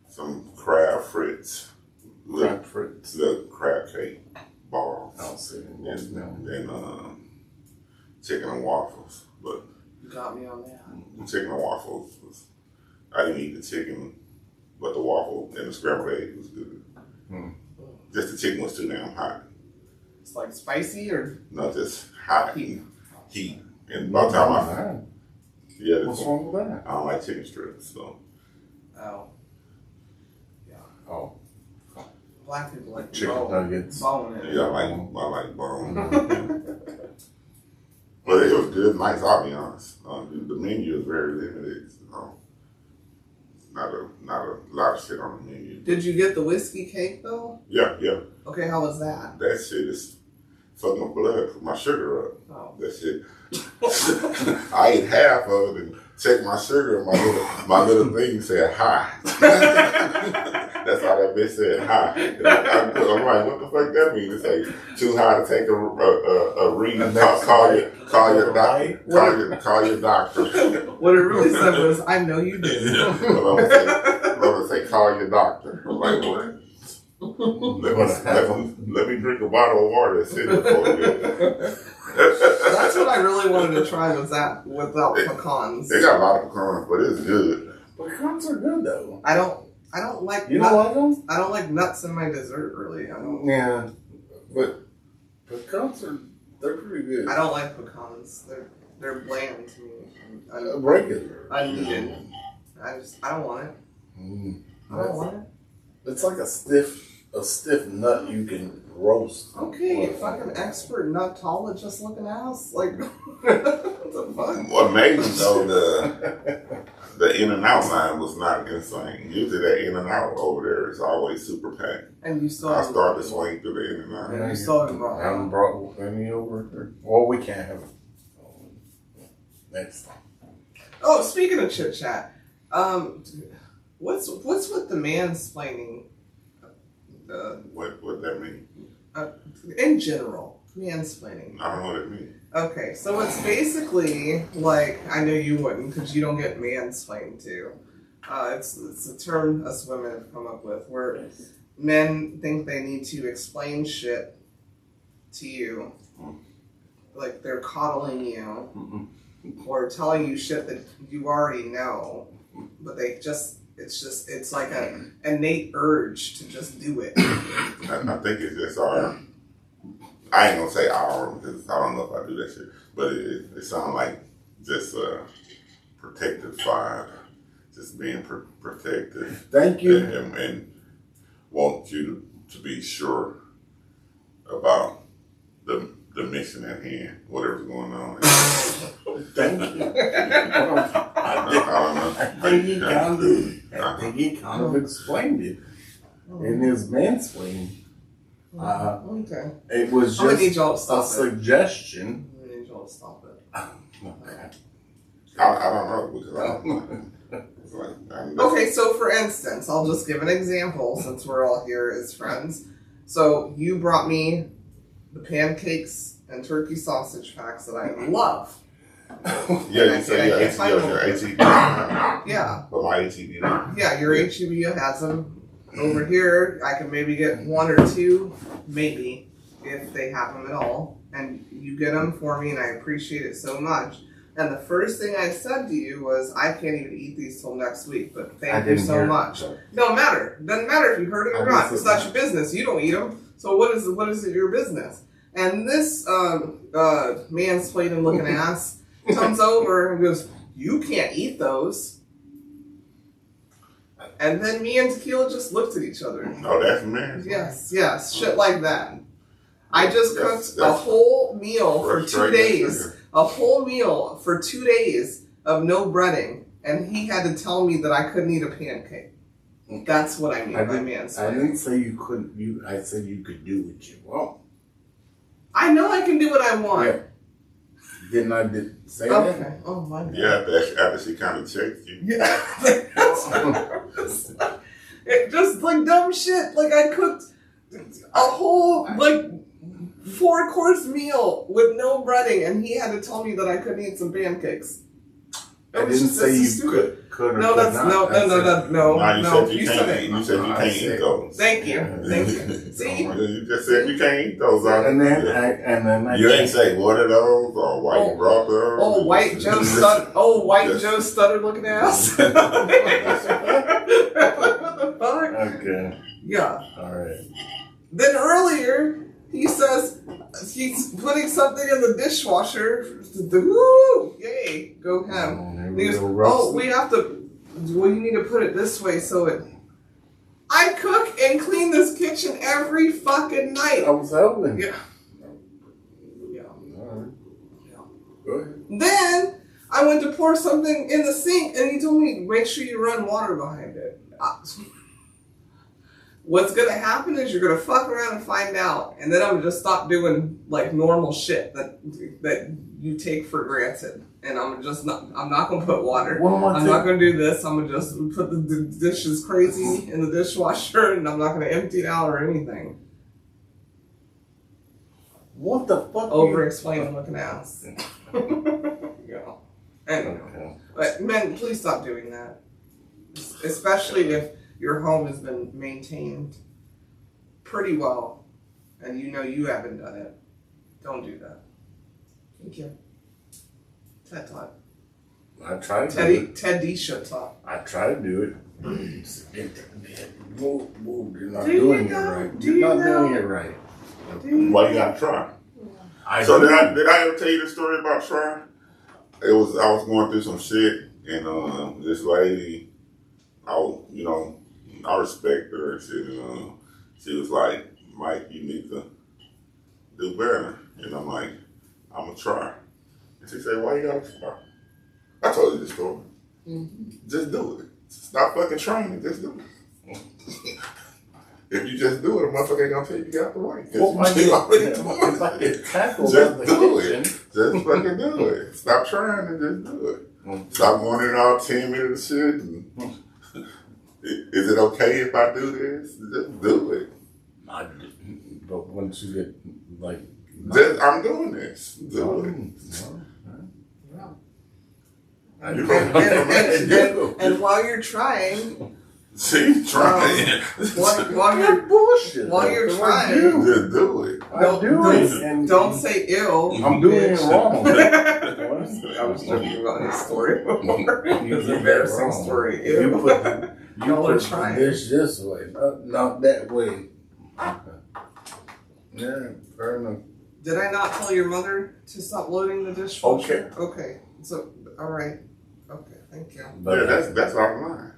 some crab frites, Crab frites. the crab cake balls, I'll see. and then chicken and waffles. But You got me on that. the chicken and waffles was I didn't eat the chicken, but the waffle and the scrambled egg was good. Just the chicken was too damn hot. It's like spicy or Not just hot heat. heat. And by the time What's wrong with that? I don't like chicken strips, so Oh. Oh, Black people like chicken nuggets. bone in it. yeah, I like bone. But it was good, nice. I'll be honest. The menu is very limited. Not a lot of shit on the menu. Did you get the whiskey cake though? Yeah. Okay, how was that? That shit is fucking my blood, put my sugar up. Oh. That shit. I ate half of it and checked my sugar, and my little thing said hi. That's how that bitch said high. I'm like, what the fuck that mean? It's like too high to take a reading. Call your doctor. Call your doctor. What it really said was, I know you did. Well, I'm gonna say, call your doctor. I'm like, what? Let me drink a bottle of water and sit before we That's what I really wanted to try was that without pecans. They got a lot of pecans, but it's good. Pecans are good though. I don't like You don't like them? I don't like nuts in my dessert really. Yeah, but pecans they're pretty good. I don't like pecans. They're bland to me. Regular. Unneeded. I don't want it. I don't want it. It's like a stiff nut you can roast. Okay, you fucking expert nutologist looking ass. Like, what the fuck? What made me though, the In and Out line was not insane. Usually that In and Out over there is always super packed. And you still I started to swing through the In and Out. Yeah, you still haven't I haven't brought any over here. Well, we can't have it. Next time. Oh, speaking of Chit Chat, what's with the mansplaining? What that mean? In general, mansplaining. I don't know what it means. Okay, so it's basically like, I know you wouldn't because you don't get mansplained to. It's a term us women have come up with where men think they need to explain shit to you, like they're coddling you or telling you shit that you already know, but it's like an innate urge to just do it. I think it's just our. I ain't gonna say our because I don't know if I do that shit, but it sounds like just a protective vibe, just being protective. Thank you. And want you to be sure about the mission at hand, whatever's going on. Thank you. I think he kind of explained it in his mansplaining. Okay. It was I'm gonna need just y'all to a stop it. suggestion. I'm gonna need y'all to stop it. Okay. I don't know because I don't know. Okay, so for instance, I'll just give an example since we're all here as friends. So you brought me the pancakes and turkey sausage packs that I love. Yeah, you said your HEB. Yeah. But my HEB. Yeah, your HEB has them over here. I can maybe get one or two, maybe, if they have them at all. And you get them for me, and I appreciate it so much. And the first thing I said to you was, I can't even eat these till next week, but thank you so much. Don't matter. Doesn't matter if you heard it or not. It's not your business. You don't eat them. So what is it your business? And this mansplaining looking ass comes over and goes, you can't eat those. And then me and Tequila just looked at each other. Oh, that's man. Yes, shit like that. I just cooked a whole meal for 2 days. A whole meal for 2 days of no breading, and he had to tell me that I couldn't eat a pancake. That's what I mean by mansplaining. I didn't say you couldn't. I said you could do what you want. I know I can do what I want. Yeah. Didn't I say Okay. that? Oh my God. Yeah, after she kind of checked you. Yeah. It just like dumb shit. Like I cooked a whole 4-course meal with no breading, and he had to tell me that I couldn't eat some pancakes. I didn't say you could or no, could that's not. no. You said you can't eat those. Thank you. See, You just said you can't eat those. And then you ain't say what are those or why you brought those. White Joe Stutter looking ass. What the fuck? Okay. Yeah. All right. Then earlier he says he's putting something in the dishwasher. Woo! Yay! Go him. He goes, we have to. Well, you need to put it this way so it. I cook and clean this kitchen every fucking night. I was helping. Yeah. All right. Go ahead. Then I went to pour something in the sink, and he told me make sure you run water behind it. What's gonna happen is you're gonna fuck around and find out, and then I'm gonna just stop doing like normal shit that you take for granted, and I'm not gonna put water. I'm not gonna do this. I'm gonna just put the dishes crazy in the dishwasher, and I'm not gonna empty it out or anything. What the fuck? Over explaining looking ass. Yeah. Anyway, but men, please stop doing that. Especially if your home has been maintained pretty well, and you know you haven't done it. Don't do that. Thank you. TED Talk. I tried to do it. Ted D should talk. I try to do it. Move, you're not Do you doing it know? right. Do You're you not know? doing it right. Why you gotta try? So Did I ever tell you the story about trying? I was going through some shit, and this lady, I respect her and shit, and she was like, Mike, you need to do better. And I'm like, I'm gonna try. And she said, why you gotta try? I told you the story. Mm-hmm. Just do it. Stop fucking trying, just do it. If you just do it, a motherfucker ain't gonna tell you got the right. If I get tackled Just in do the it. kitchen. Just fucking do it. Stop trying and just do it. Stop going in all timid and shit. And is it okay if I do this? Just do it. But once you get like, I'm doing this. Do it. And while you're trying, See, trying. while you're bullshit. while you're trying, Just do it. don't say ill. I'm doing it wrong. I was joking about his story before. His embarrassing story. You Ew. put the trying. dish this way, not that way. Yeah, fair enough. Did I not tell your mother to stop loading the dishwasher? Okay. So, all right. Okay. Thank you. But Yeah, that's out of line.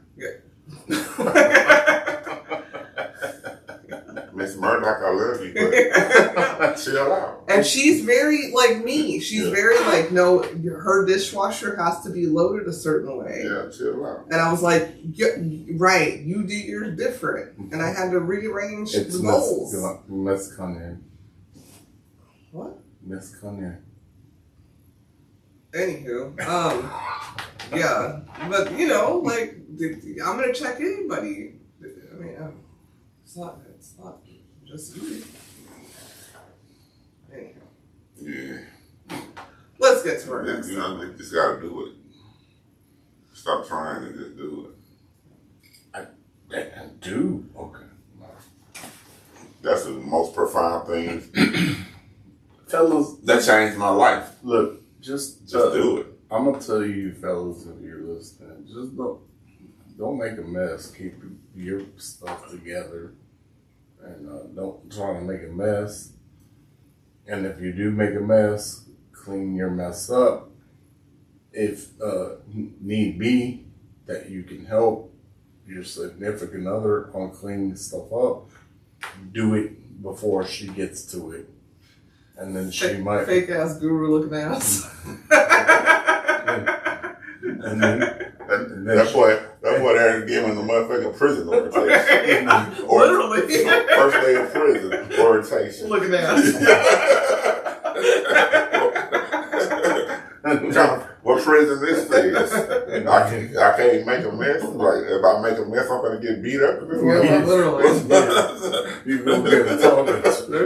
Miss Murdoch, I love you, but chill out. And she's very like me. She's very like, no, her dishwasher has to be loaded a certain way. Yeah, chill out. And I was like, right, you do yours different. And I had to rearrange the bowls. Miss Cognac. What? Miss Cognac. Anywho, yeah. But, like, I'm going to check anybody. I mean, it's not just you. Anyhow. Yeah. Let's get to our next You just gotta do it. Stop trying and just do it. I do. Okay. That's the most profound thing. Fellas, That changed my life. look, just do it. I'm gonna tell you, fellas, if you're listening, just don't make a mess. Keep your stuff together, and don't try to make a mess. And if you do make a mess, clean your mess up. If need be, that you can help your significant other on cleaning stuff up, do it before she gets to it. And then she might fake ass guru looking ass. and then That's why they're giving the motherfucking prison orientation. Or Literally. first day of prison orientation. Looking ass. What prison this is? I can't make a mess. Like if I make a mess, I'm gonna get beat up. Yeah, literally. you gonna get a talking. There's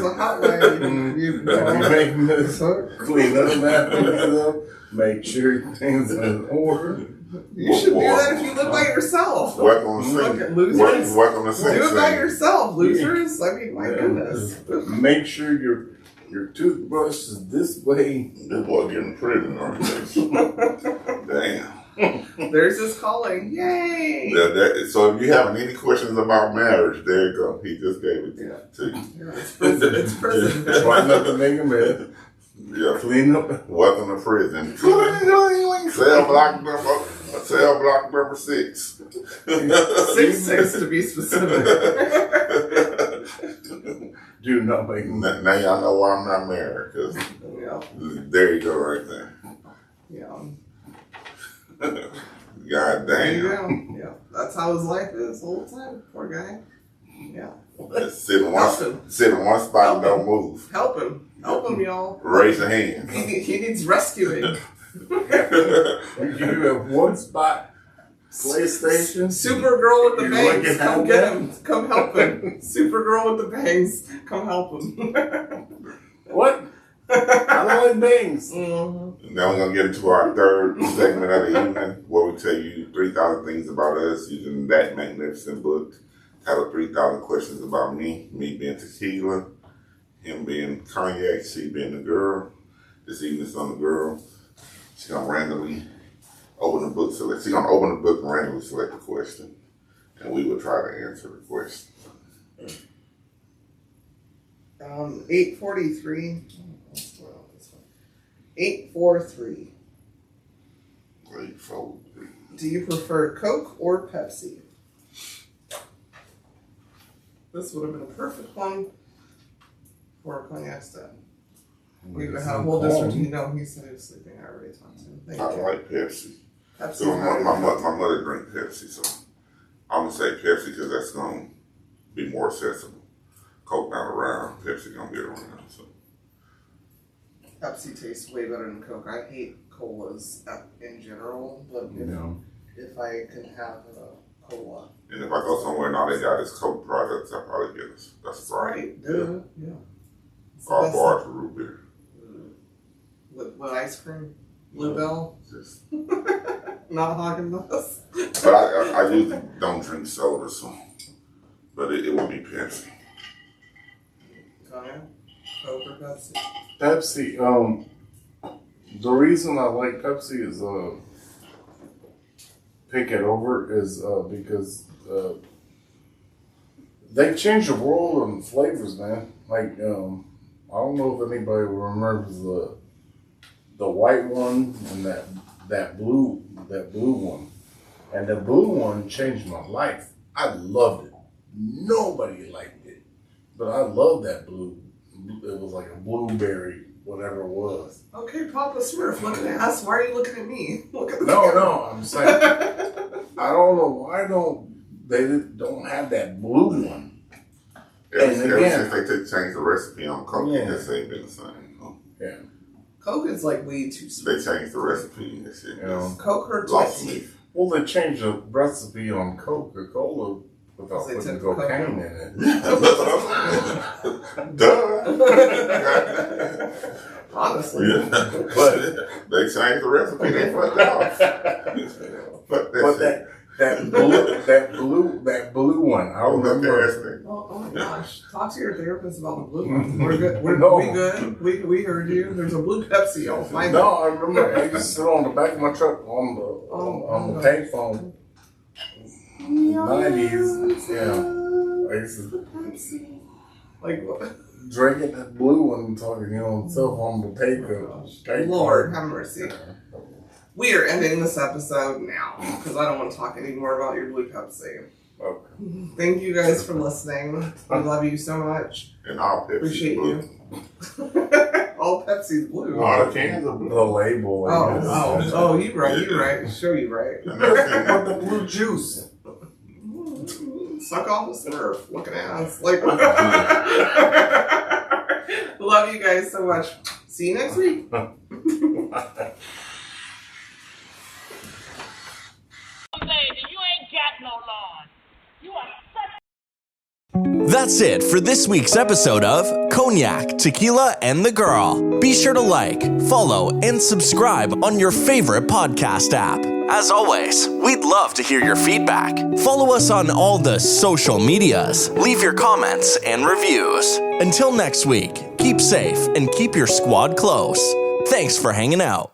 a hotline. You make a mess up, clean up that stuff, make sure things are in order. You should do that if you live by yourself. Work on the Fucking losers. Work on the sink. Do it by yourself, losers. I mean, my goodness. Make sure your toothbrush is this way. This boy getting prison orientation. Damn. There's his calling. Yay! So if you have any questions about marriage, there you go. He just gave it to you. Yeah, it's prison. It's prison. Try not to make a mess. Yeah. Clean up. Welcome to prison. Cell block number 6. 6 to be specific. Do not make a mess. Now y'all know why I'm not married. Cause Yeah. there you go right there. Yeah. God There you damn. go. Yeah. That's how his life is the whole time. Poor guy. Yeah. Just sit in one spot and don't move. Help him. Help him, y'all. Raise your hand. He needs rescuing. You have one spot. PlayStation. Supergirl with the You bangs, looking come at get that? him. Come help him. Supergirl with the bangs, come help him. What? I don't like bangs. Mm-hmm. Now we're going to get into our third segment of the evening where we tell you 3,000 things about us using that magnificent book. Titled 3,000 Questions About Me being Tequila, him being Cognac, she being the girl. This evening's on the girl. She's going to randomly open the book. She's going to open the book and randomly select a question. And we will try to answer the question. 843. 843. 843. Do you prefer Coke or Pepsi? This would have been a perfect one for a Cognac stand. We would have had a whole district. You know, he said he was sleeping. I already talked to him. Thank I you. like Pepsi. Pepsi's So my better. mother drinks Pepsi, so I'm going to say Pepsi because that's going to be more accessible. Coke not around, Pepsi going to be around. So. Pepsi tastes way better than Coke. I hate colas in general, but if I can have a cola. And if I go somewhere and all they got is Coke products, I'll probably get it. That's Sprite. Right, dude. Yeah. It's the Or best bars with root beer. With ice cream? Bluebell? Just, Not Haagen-Dazs? but I usually don't drink soda, so. But it would be Pepsi. Cognac? Coke or Pepsi? Pepsi. The reason I like Pepsi is pick it over is because they changed the world and flavors, man. Like I don't know if anybody remembers the white one and that blue one, and the blue one changed my life. I loved it. Nobody liked it, but I love that blue. It was like a blueberry, whatever it was. Okay, Papa Smurf looking at us. Why are you looking at me? Look at the No, I'm saying I don't know why they don't have that blue one. Ever since they changed the recipe on Coke, Yeah. that ain't been the same. Huh? Yeah. Coke is like way too sweet. They changed the recipe and that shit. Yeah. Coke hurts Lost my me. teeth. Well, they changed the recipe on Coca-Cola without They putting took cocaine cocaine. in it. Duh. Honestly. Yeah. But they changed the recipe. They fucked off. But that blue one, I remember. Oh my gosh. Talk to your therapist about the blue one. We're good. No. We good. We heard you. There's a blue Pepsi. I'll find it. No, I remember I used to sit on the back of my truck on the payphone. 90s, yeah. I used to Like what? drinking that blue one and talking, on cell phone to pay Lord have mercy. We are ending this episode now because I don't want to talk anymore about your blue Pepsi. Okay. Thank you guys for listening. We love you so much. And all Pepsi Appreciate blue. you. All Pepsi's blue. All the cans are blue. The label. I guess. Oh, you right. Sure, you right. And that's But the blue juice. Suck off the Smurf. Looking ass. Like, love you guys so much. See you next week. That's it for this week's episode of Cognac, Tequila, and the Girl. Be sure to like, follow, and subscribe on your favorite podcast app. As always, we'd love to hear your feedback. Follow us on all the social medias. Leave your comments and reviews. Until next week, keep safe and keep your squad close. Thanks for hanging out.